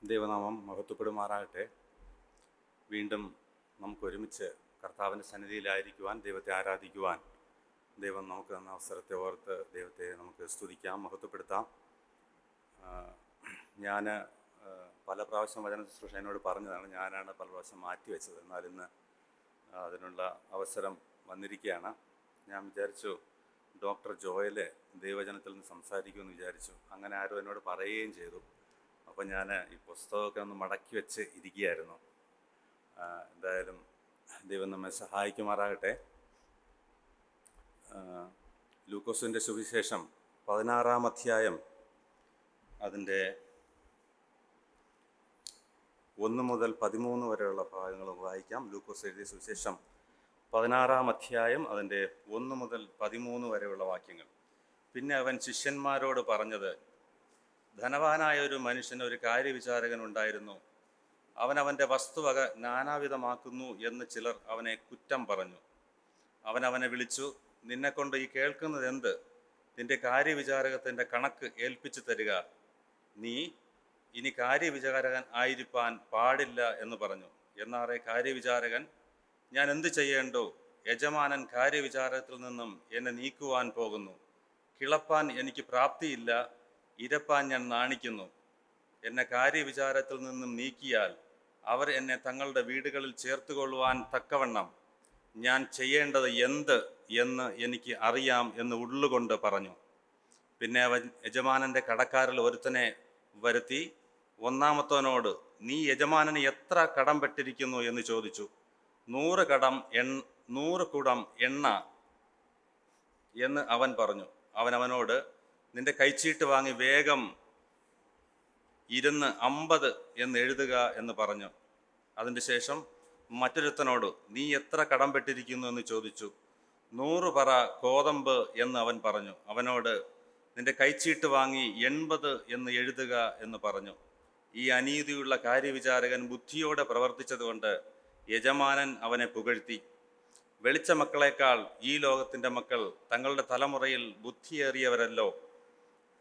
ദൈവനാമം മഹത്വപ്പെടുമാറാകട്ടെ. വീണ്ടും നമുക്കൊരുമിച്ച് കർത്താവിൻ്റെ സന്നിധിയിലായിരിക്കുവാൻ, ദൈവത്തെ ആരാധിക്കുവാൻ ദൈവം നമുക്ക് തന്ന അവസരത്തെ ഓർത്ത് ദൈവത്തെ നമുക്ക് സ്തുതിക്കാം, മഹത്വപ്പെടുത്താം. ഞാൻ പല പ്രാവശ്യം വചന ശുശ്രൂഷ എന്നോട് പറഞ്ഞതാണ്, ഞാനാണ് പല പ്രാവശ്യം മാറ്റിവെച്ചത്. എന്നാൽ ഇന്ന് അതിനുള്ള അവസരം വന്നിരിക്കുകയാണ്. ഞാൻ വിചാരിച്ചു ഡോക്ടർ ജോയല് ദൈവവചനത്തിൽ നിന്ന് സംസാരിക്കുമെന്ന് വിചാരിച്ചു. അങ്ങനെ ആരും എന്നോട് പറയുകയും ചെയ്തു. അപ്പോൾ ഞാൻ ഈ പുസ്തകമൊക്കെ ഒന്ന് മടക്കി വെച്ച് ഇരിക്കുകയായിരുന്നു. എന്തായാലും ദൈവം നമ്മെ സഹായിക്കുമാറാകട്ടെ. ലൂക്കോസിൻ്റെ സുവിശേഷം 16-ാം അധ്യായം അതിൻ്റെ 1 മുതൽ 13 വരെയുള്ള ഭാഗങ്ങൾ വായിക്കാം. ലൂക്കോസ് എഴുതിയ സുവിശേഷം 16-ാം അധ്യായം അതിൻ്റെ 1 മുതൽ 13 വരെയുള്ള വാക്യങ്ങൾ. പിന്നെ അവൻ ശിഷ്യന്മാരോട് പറഞ്ഞത്, ധനവാനായ ഒരു മനുഷ്യന് ഒരു കാര്യവിചാരകൻ ഉണ്ടായിരുന്നു. അവനവൻ്റെ വസ്തുവക നാനാവിധമാക്കുന്നു എന്ന് ചിലർ അവനെ കുറ്റം പറഞ്ഞു. അവനെ വിളിച്ചു, നിന്നെക്കൊണ്ട് ഈ കേൾക്കുന്നത് എന്ത്? നിന്റെ കാര്യവിചാരകത്തിൻ്റെ കണക്ക് ഏൽപ്പിച്ചു തരിക. നീ ഇനി കാര്യവിചാരകൻ ആയിരിക്കാൻ പാടില്ല എന്ന് പറഞ്ഞു. എന്നാറെ കാര്യവിചാരകൻ, ഞാൻ എന്ത് ചെയ്യേണ്ടോ? യജമാനൻ കാര്യവിചാരത്തിൽ നിന്നും എന്നെ നീക്കുവാൻ പോകുന്നു. കിളപ്പാൻ എനിക്ക് പ്രാപ്തിയില്ല, ഇരപ്പാൻ ഞാൻ നാണിക്കുന്നു. എന്നെ കാര്യവിചാരത്തിൽ നിന്നും നീക്കിയാൽ അവർ എന്നെ തങ്ങളുടെ വീടുകളിൽ ചേർത്തുകൊള്ളുവാൻ തക്കവണ്ണം ഞാൻ ചെയ്യേണ്ടത് എന്ത് എന്ന് എനിക്ക് അറിയാം എന്ന് ഉള്ളുകൊണ്ട് പറഞ്ഞു. പിന്നെ അവൻ യജമാനൻ്റെ കടക്കാരിൽ ഒരുത്തനെ വരുത്തി ഒന്നാമത്തവനോട്, നീ യജമാനന് എത്ര കടം പെട്ടിരിക്കുന്നു എന്ന് ചോദിച്ചു. 100 കുടം എണ്ണ എന്ന് അവൻ പറഞ്ഞു. അവനോട്, നിന്റെ കൈച്ചീട്ട് വാങ്ങി വേഗം ഇരുന്ന് 50 എന്ന് എഴുതുക എന്ന് പറഞ്ഞു. അതിൻ്റെ ശേഷം മറ്റൊരുത്തനോട്, നീ എത്ര കടം പെട്ടിരിക്കുന്നു എന്ന് ചോദിച്ചു. 100 പറ കോതമ്പ് എന്ന് അവൻ പറഞ്ഞു. അവനോട്, നിന്റെ കൈച്ചീട്ട് വാങ്ങി 80 എന്ന് എഴുതുക എന്ന് പറഞ്ഞു. ഈ അനീതിയുള്ള കാര്യവിചാരകൻ ബുദ്ധിയോടെ പ്രവർത്തിച്ചതുകൊണ്ട് യജമാനൻ അവനെ പുകഴ്ത്തി. വെളിച്ച മക്കളെക്കാൾ ഈ ലോകത്തിൻ്റെ മക്കൾ തങ്ങളുടെ തലമുറയിൽ ബുദ്ധിയേറിയവരല്ലോ.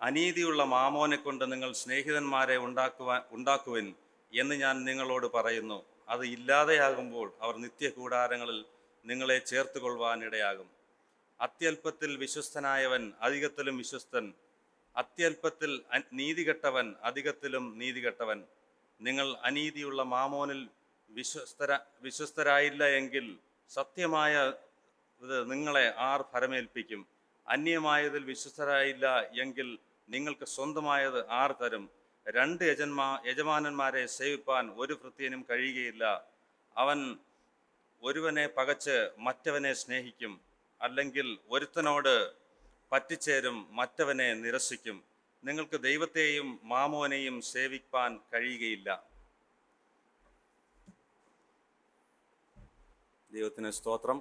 അനീതിയുള്ള മാമോനെ കൊണ്ട് നിങ്ങൾ സ്നേഹിതന്മാരെ ഉണ്ടാക്കുവിൻ എന്ന് ഞാൻ നിങ്ങളോട് പറയുന്നു. അത് ഇല്ലാതെയാകുമ്പോൾ അവർ നിത്യകൂടാരങ്ങളിൽ നിങ്ങളെ ചേർത്തുകൊള്ളുവാനിടയാകും. അത്യല്പത്തിൽ വിശ്വസ്തനായവൻ അധികത്തിലും വിശ്വസ്തൻ, അത്യല്പത്തിൽ നീതികെട്ടവൻ അധികത്തിലും നീതികെട്ടവൻ. നിങ്ങൾ അനീതിയുള്ള മാമോനിൽ വിശ്വസ്തരായില്ല എങ്കിൽ സത്യമായ നിങ്ങളെ ആർ ഫലമേൽപ്പിക്കും? അന്യമായതിൽ വിശ്വസ്തരായില്ല എങ്കിൽ നിങ്ങൾക്ക് സ്വന്തമായത് ആർ തരും? 2 യജമാനന്മാരെ സേവിപ്പാൻ ഒരു ഭൃത്യനും കഴിയുകയില്ല. അവൻ ഒരുവനെ പകച്ച് മറ്റവനെ സ്നേഹിക്കും, അല്ലെങ്കിൽ ഒരുത്തനോട് പറ്റിച്ചേരും മറ്റവനെ നിരസിക്കും. നിങ്ങൾക്ക് ദൈവത്തെയും മാമോനെയും സേവിപ്പാൻ കഴിയുകയില്ല. ദൈവത്തിന് സ്തോത്രം.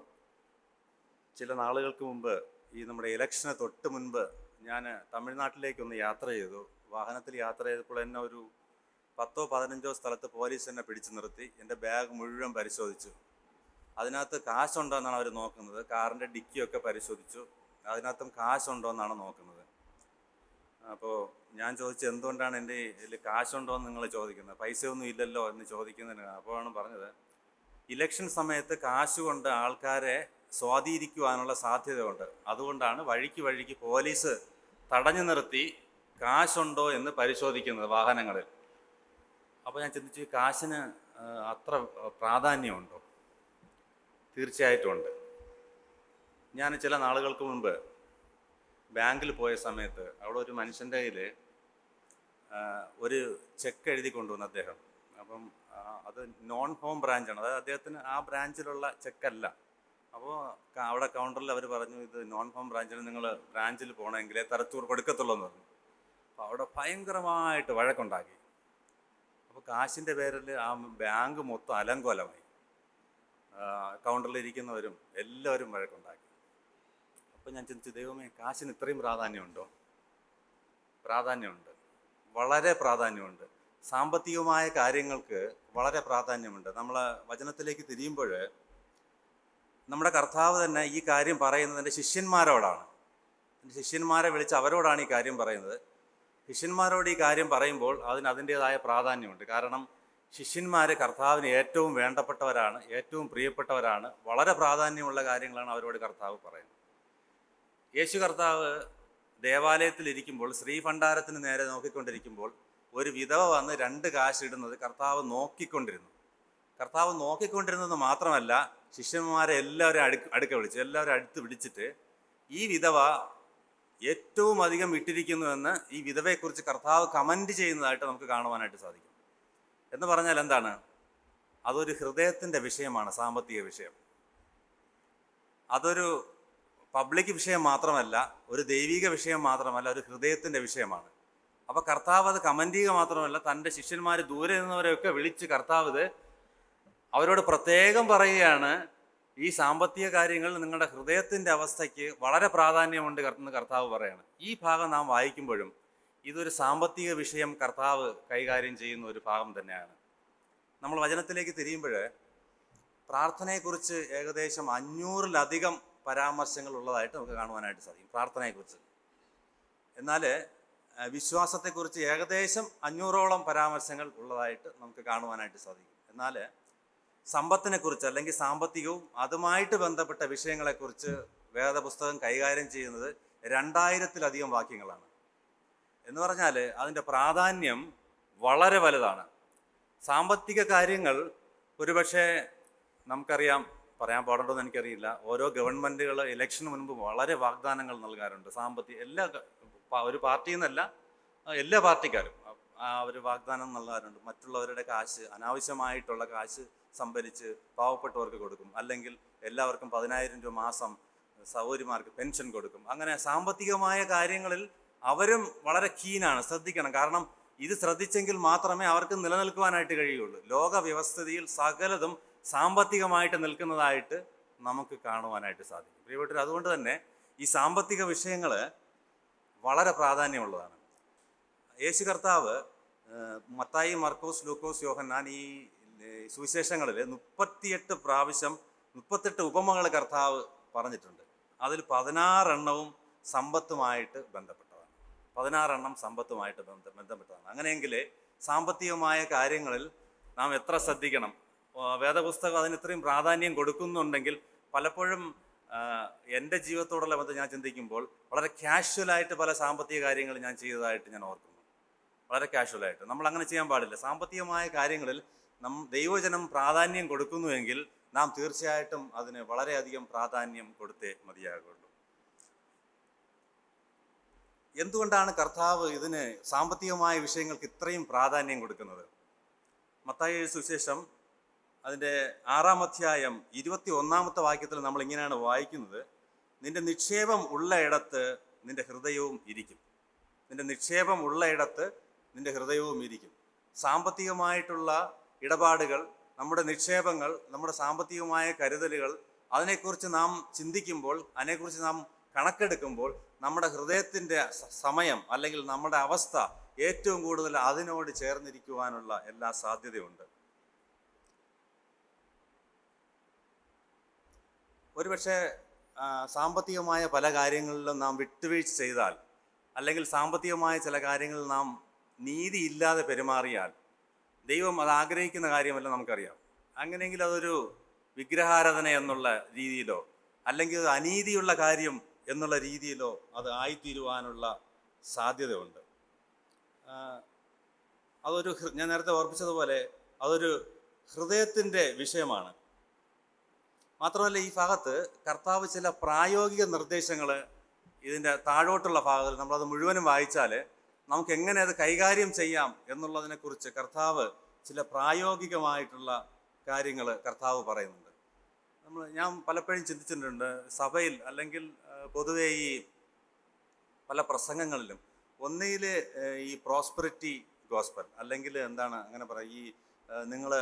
ചില നാളുകൾക്ക് മുമ്പ്, ഈ നമ്മുടെ ഇലക്ഷന് തൊട്ട് മുൻപ്, ഞാൻ തമിഴ്നാട്ടിലേക്കൊന്ന് യാത്ര ചെയ്തു. വാഹനത്തിൽ യാത്ര ചെയ്തപ്പോൾ എന്നെ ഒരു 10-15 സ്ഥലത്ത് പോലീസ് എന്നെ പിടിച്ചു നിർത്തി. എൻ്റെ ബാഗ് മുഴുവൻ പരിശോധിച്ചു. അതിനകത്ത് കാശുണ്ടോ എന്നാണ് അവർ നോക്കുന്നത്. കാറിൻ്റെ ഡിക്കിയൊക്കെ പരിശോധിച്ചു. അതിനകത്തും കാശുണ്ടോ എന്നാണ് നോക്കുന്നത്. അപ്പോൾ ഞാൻ ചോദിച്ചു, എന്തുകൊണ്ടാണ് എൻ്റെ ഇതിൽ കാശുണ്ടോ എന്ന് നിങ്ങൾ ചോദിക്കുന്നത്? പൈസയൊന്നും ഇല്ലല്ലോ എന്ന് ചോദിക്കുന്നതിന് അപ്പോഴാണ് പറഞ്ഞത്, ഇലക്ഷൻ സമയത്ത് കാശ് കൊണ്ട് ആൾക്കാരെ സ്വാധീനിക്കുവാനുള്ള സാധ്യതയുണ്ട്. അതുകൊണ്ടാണ് വഴിക്ക് പോലീസ് തടഞ്ഞു നിർത്തി കാശുണ്ടോ എന്ന് പരിശോധിക്കുന്നത് വാഹനങ്ങളിൽ. അപ്പോൾ ഞാൻ ചിന്തിച്ചു, കാശിന് അത്ര പ്രാധാന്യമുണ്ടോ? തീർച്ചയായിട്ടും ഉണ്ട്. ഞാൻ ചില നാളുകൾക്ക് മുൻപ് ബാങ്കിൽ പോയ സമയത്ത് അവിടെ ഒരു മനുഷ്യൻ്റെ കയ്യിൽ ഒരു ചെക്ക് എഴുതി കൊണ്ടുവന്നു അദ്ദേഹം. അപ്പം അത് നോൺ ഹോം ബ്രാഞ്ചാണ്, അതായത് അദ്ദേഹത്തിന് ആ ബ്രാഞ്ചിലുള്ള ചെക്കല്ല. അപ്പോൾ അവിടെ കൗണ്ടറിൽ അവർ പറഞ്ഞു, ഇത് നോൺ ഹോം ബ്രാഞ്ചിൽ നിങ്ങൾ ബ്രാഞ്ചിൽ പോകണമെങ്കിലേ തരത്തൂർ കൊടുക്കത്തുള്ളൂ എന്ന് പറഞ്ഞു. അപ്പോൾ അവിടെ ഭയങ്കരമായിട്ട് വഴക്കുണ്ടാക്കി. അപ്പോൾ കാശിൻ്റെ പേരിൽ ആ ബാങ്ക് മൊത്തം അലങ്കോലമായി. കൗണ്ടറിലിരിക്കുന്നവരും എല്ലാവരും വഴക്കുണ്ടാക്കി. അപ്പോൾ ഞാൻ ചിന്തിച്ചു, ദൈവമേ, കാശിന് ഇത്രയും പ്രാധാന്യമുണ്ടോ? പ്രാധാന്യമുണ്ട്, വളരെ പ്രാധാന്യമുണ്ട്. സാമ്പത്തികമായ കാര്യങ്ങൾക്ക് വളരെ പ്രാധാന്യമുണ്ട്. നമ്മൾ വചനത്തിലേക്ക് തിരിയുമ്പോൾ നമ്മുടെ കർത്താവ് തന്നെ ഈ കാര്യം പറയുന്നത് എൻ്റെ ശിഷ്യന്മാരോടാണ്. എൻ്റെ ശിഷ്യന്മാരെ വിളിച്ച് അവരോടാണ് ഈ കാര്യം പറയുന്നത്. ശിഷ്യന്മാരോട് ഈ കാര്യം പറയുമ്പോൾ അതിന് അതിൻ്റേതായ പ്രാധാന്യമുണ്ട്. കാരണം ശിഷ്യന്മാർ കർത്താവിന് ഏറ്റവും വേണ്ടപ്പെട്ടവരാണ്, ഏറ്റവും പ്രിയപ്പെട്ടവരാണ്. വളരെ പ്രാധാന്യമുള്ള കാര്യങ്ങളാണ് അവരോട് കർത്താവ് പറയുന്നത്. യേശു കർത്താവ് ദേവാലയത്തിലിരിക്കുമ്പോൾ, ശ്രീഭണ്ഡാരത്തിന് നേരെ നോക്കിക്കൊണ്ടിരിക്കുമ്പോൾ ഒരു വിധവ വന്ന് 2 കാശ് ഇടുന്നത് കർത്താവ് നോക്കിക്കൊണ്ടിരുന്നു. കർത്താവ് നോക്കിക്കൊണ്ടിരുന്നത് മാത്രമല്ല, ശിഷ്യന്മാരെ എല്ലാവരും അടുക്ക വിളിച്ചു, എല്ലാവരും അടുത്ത് വിളിച്ചിട്ട് ഈ വിധവ ഏറ്റവും അധികം ഇട്ടിരിക്കുന്നുവെന്ന് ഈ വിധവയെക്കുറിച്ച് കർത്താവ് കമൻറ്റ് ചെയ്യുന്നതായിട്ട് നമുക്ക് കാണുവാനായിട്ട് സാധിക്കും. എന്ന് പറഞ്ഞാൽ എന്താണ്? അതൊരു ഹൃദയത്തിൻ്റെ വിഷയമാണ്, സാമ്പത്തിക വിഷയം. അതൊരു പബ്ലിക് വിഷയം മാത്രമല്ല, ഒരു ദൈവിക വിഷയം മാത്രമല്ല, ഒരു ഹൃദയത്തിൻ്റെ വിഷയമാണ്. അപ്പോൾ കർത്താവ് അത് കമൻറ്റ് ചെയ്യുക മാത്രമല്ല, തൻ്റെ ശിഷ്യന്മാർ ദൂരെ നിന്നവരെയൊക്കെ വിളിച്ച് കർത്താവ് ഇത് അവരോട് പ്രത്യേകം പറയുകയാണ്, ഈ സാമ്പത്തിക കാര്യങ്ങൾ നിങ്ങളുടെ ഹൃദയത്തിൻ്റെ അവസ്ഥയ്ക്ക് വളരെ പ്രാധാന്യമുണ്ട് എന്ന് കർത്താവ് പറയാണ്. ഈ ഭാഗം നാം വായിക്കുമ്പോഴും ഇതൊരു സാമ്പത്തിക വിഷയം കർത്താവ് കൈകാര്യം ചെയ്യുന്ന ഒരു ഭാഗം തന്നെയാണ്. നമ്മൾ വചനത്തിലേക്ക് തിരിയുമ്പോൾ പ്രാർത്ഥനയെക്കുറിച്ച് ഏകദേശം 500-ലധികം പരാമർശങ്ങൾ ഉള്ളതായിട്ട് നമുക്ക് കാണുവാനായിട്ട് സാധിക്കും, പ്രാർത്ഥനയെക്കുറിച്ച്. എന്നാൽ വിശ്വാസത്തെക്കുറിച്ച് ഏകദേശം 500ഓളം പരാമർശങ്ങൾ ഉള്ളതായിട്ട് നമുക്ക് കാണുവാനായിട്ട് സാധിക്കും. എന്നാൽ സമ്പത്തിനെക്കുറിച്ച് അല്ലെങ്കിൽ സാമ്പത്തികവും അതുമായിട്ട് ബന്ധപ്പെട്ട വിഷയങ്ങളെക്കുറിച്ച് വേദപുസ്തകം കൈകാര്യം ചെയ്യുന്നത് 2000-ലധികം വാക്യങ്ങളാണ്. എന്ന് പറഞ്ഞാൽ അതിൻ്റെ പ്രാധാന്യം വളരെ വലുതാണ്. സാമ്പത്തിക കാര്യങ്ങൾ ഒരുപക്ഷെ നമുക്കറിയാം, പറയാൻ പാടുണ്ടോയെന്ന് എനിക്കറിയില്ല, ഓരോ ഗവൺമെൻറ്റുകൾ ഇലക്ഷന് മുൻപ് വളരെ വാഗ്ദാനങ്ങൾ നൽകാറുണ്ട്. ഒരു പാർട്ടിയിൽ നിന്നല്ല, എല്ലാ പാർട്ടിക്കാരും അവർ വാഗ്ദാനം നൽകാറുണ്ട്. മറ്റുള്ളവരുടെ കാശ്, അനാവശ്യമായിട്ടുള്ള കാശ് സംഭരിച്ച് പാവപ്പെട്ടവർക്ക് കൊടുക്കും, അല്ലെങ്കിൽ എല്ലാവർക്കും 10,000 രൂപ മാസം സഹോദരിമാർക്ക് പെൻഷൻ കൊടുക്കും. അങ്ങനെ സാമ്പത്തികമായ കാര്യങ്ങളിൽ അവരും വളരെ കീനാണ്, ശ്രദ്ധിക്കണം. കാരണം ഇത് ശ്രദ്ധിച്ചെങ്കിൽ മാത്രമേ അവർക്ക് നിലനിൽക്കുവാനായിട്ട് കഴിയുള്ളൂ. ലോക വ്യവസ്ഥിതിയിൽ സകലതും സാമ്പത്തികമായിട്ട് നിൽക്കുന്നതായിട്ട് നമുക്ക് കാണുവാനായിട്ട് സാധിക്കും. പ്രിയപ്പെട്ടവർ, അതുകൊണ്ട് തന്നെ ഈ സാമ്പത്തിക വിഷയങ്ങൾ വളരെ പ്രാധാന്യമുള്ളതാണ്. യേശു കർത്താവ് മത്തായി, മർക്കോസ്, ലൂക്കോസ്, യോഹന്നാൻ ഈ സുവിശേഷങ്ങളിൽ 38 പ്രാവശ്യം 38 ഉപമകൾ കർത്താവ് പറഞ്ഞിട്ടുണ്ട്. അതിൽ 16 എണ്ണവും സമ്പത്തുമായിട്ട് ബന്ധപ്പെട്ടതാണ്. 16 എണ്ണം സമ്പത്തുമായിട്ട് ബന്ധപ്പെട്ടതാണ്. അങ്ങനെയെങ്കിൽ സാമ്പത്തികമായ കാര്യങ്ങളിൽ നാം എത്ര ശ്രദ്ധിക്കണം? വേദപുസ്തകം അതിന് ഇത്രയും പ്രാധാന്യം കൊടുക്കുന്നുണ്ടെങ്കിൽ പലപ്പോഴും എൻ്റെ ജീവിതത്തോടുള്ള ബന്ധം ഞാൻ ചിന്തിക്കുമ്പോൾ വളരെ കാഷ്വലായിട്ട് പല സാമ്പത്തിക കാര്യങ്ങൾ ഞാൻ ചെയ്തതായിട്ട് ഞാൻ ഓർക്കുന്നു. വളരെ കാഷ്വലായിട്ട്. നമ്മൾ അങ്ങനെ ചെയ്യാൻ പാടില്ല. സാമ്പത്തികമായ കാര്യങ്ങളിൽ ദൈവജനം പ്രാധാന്യം കൊടുക്കുന്നുവെങ്കിൽ നാം തീർച്ചയായിട്ടും അതിന് വളരെയധികം പ്രാധാന്യം കൊടുത്തേ മതിയാകുള്ളൂ. എന്തുകൊണ്ടാണ് കർത്താവ് ഇതിന് സാമ്പത്തികമായ വിഷയങ്ങൾക്ക് ഇത്രയും പ്രാധാന്യം കൊടുക്കുന്നത്? മത്തായി സുവിശേഷം അതിൻ്റെ 6-ാം അധ്യായം 21-ാമത്തെ വാക്യത്തിൽ നമ്മൾ ഇങ്ങനെയാണ് വായിക്കുന്നത്: നിന്റെ നിക്ഷേപം ഉള്ളയിടത്ത് നിന്റെ ഹൃദയവും ഇരിക്കും. നിന്റെ നിക്ഷേപം ഉള്ളയിടത്ത് നിന്റെ ഹൃദയവും ഇരിക്കും. സാമ്പത്തികമായിട്ടുള്ള ഇടപാടുകൾ, നമ്മുടെ നിക്ഷേപങ്ങൾ, നമ്മുടെ സാമ്പത്തികമായ കരുതലുകൾ, അതിനെക്കുറിച്ച് നാം ചിന്തിക്കുമ്പോൾ, അതിനെക്കുറിച്ച് നാം കണക്കെടുക്കുമ്പോൾ നമ്മുടെ ഹൃദയത്തിൻ്റെ സമയം അല്ലെങ്കിൽ നമ്മുടെ അവസ്ഥ ഏറ്റവും കൂടുതൽ അതിനോട് ചേർന്നിരിക്കുവാനുള്ള എല്ലാ സാധ്യതയുണ്ട്. ഒരുപക്ഷെ സാമ്പത്തികമായ പല കാര്യങ്ങളിലും നാം വിട്ടുവീഴ്ച ചെയ്താൽ, അല്ലെങ്കിൽ സാമ്പത്തികമായ ചില കാര്യങ്ങളിൽ നാം നീതിയില്ലാതെ പെരുമാറിയാൽ, ദൈവം അത് ആഗ്രഹിക്കുന്ന കാര്യമല്ല നമുക്കറിയാം. അങ്ങനെയെങ്കിൽ അതൊരു വിഗ്രഹാരാധന എന്നുള്ള രീതിയിലോ അല്ലെങ്കിൽ അത് അനീതിയുള്ള കാര്യം എന്നുള്ള രീതിയിലോ അത് ആയിത്തീരുവാനുള്ള സാധ്യതയുണ്ട്. അതൊരു, ഞാൻ നേരത്തെ ഓർപ്പിച്ചതുപോലെ, അതൊരു ഹൃദയത്തിൻ്റെ വിഷയമാണ്. മാത്രമല്ല, ഈ ഭാഗത്ത് കർത്താവ് ചില പ്രായോഗിക നിർദ്ദേശങ്ങൾ ഇതിൻ്റെ താഴോട്ടുള്ള ഭാഗത്തിൽ നമ്മളത് മുഴുവനും വായിച്ചാൽ നമുക്ക് എങ്ങനെ അത് കൈകാര്യം ചെയ്യാം എന്നുള്ളതിനെക്കുറിച്ച് കർത്താവ് ചില പ്രായോഗികമായിട്ടുള്ള കാര്യങ്ങൾ കർത്താവ് പറയുന്നുണ്ട്. ഞാൻ പലപ്പോഴും ചിന്തിച്ചിട്ടുണ്ട്, സഭയിൽ അല്ലെങ്കിൽ പൊതുവെ ഈ പല പ്രസംഗങ്ങളിലും ഒന്നുകിൽ ഈ പ്രോസ്പെറിറ്റി ഗോസ്പൽ, അല്ലെങ്കിൽ എന്താണ് അങ്ങനെ പറയുക, ഈ നിങ്ങൾ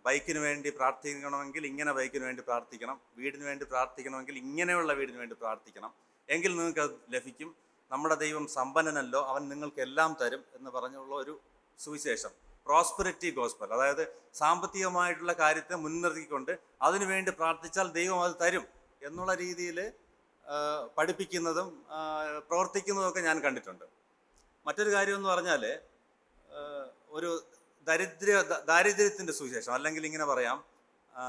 ബൈക്കിന് വേണ്ടി പ്രാർത്ഥിക്കണമെങ്കിൽ ഇങ്ങനെ ബൈക്കിന് വേണ്ടി പ്രാർത്ഥിക്കണം, വീടിന് വേണ്ടി പ്രാർത്ഥിക്കണമെങ്കിൽ ഇങ്ങനെയുള്ള വീടിന് വേണ്ടി പ്രാർത്ഥിക്കണം, എങ്കിൽ നിങ്ങൾക്ക് അത് ലഭിക്കും, നമ്മുടെ ദൈവം സമ്പന്നനല്ലോ, അവൻ നിങ്ങൾക്ക് എല്ലാം തരും എന്ന് പറഞ്ഞുള്ള ഒരു സുവിശേഷം, പ്രോസ്പെറിറ്റി ഗോസ്പൽ. അതായത് സാമ്പത്തികമായിട്ടുള്ള കാര്യത്തെ മുൻനിർത്തിക്കൊണ്ട് അതിനുവേണ്ടി പ്രാർത്ഥിച്ചാൽ ദൈവം അത് തരും എന്നുള്ള രീതിയിൽ പഠിപ്പിക്കുന്നതും പ്രവർത്തിക്കുന്നതും ഒക്കെ ഞാൻ കണ്ടിട്ടുണ്ട്. മറ്റൊരു കാര്യം എന്ന് പറഞ്ഞാൽ ഒരു ദാരിദ്ര്യത്തിൻ്റെ സുവിശേഷം, അല്ലെങ്കിൽ ഇങ്ങനെ പറയാം, ആ,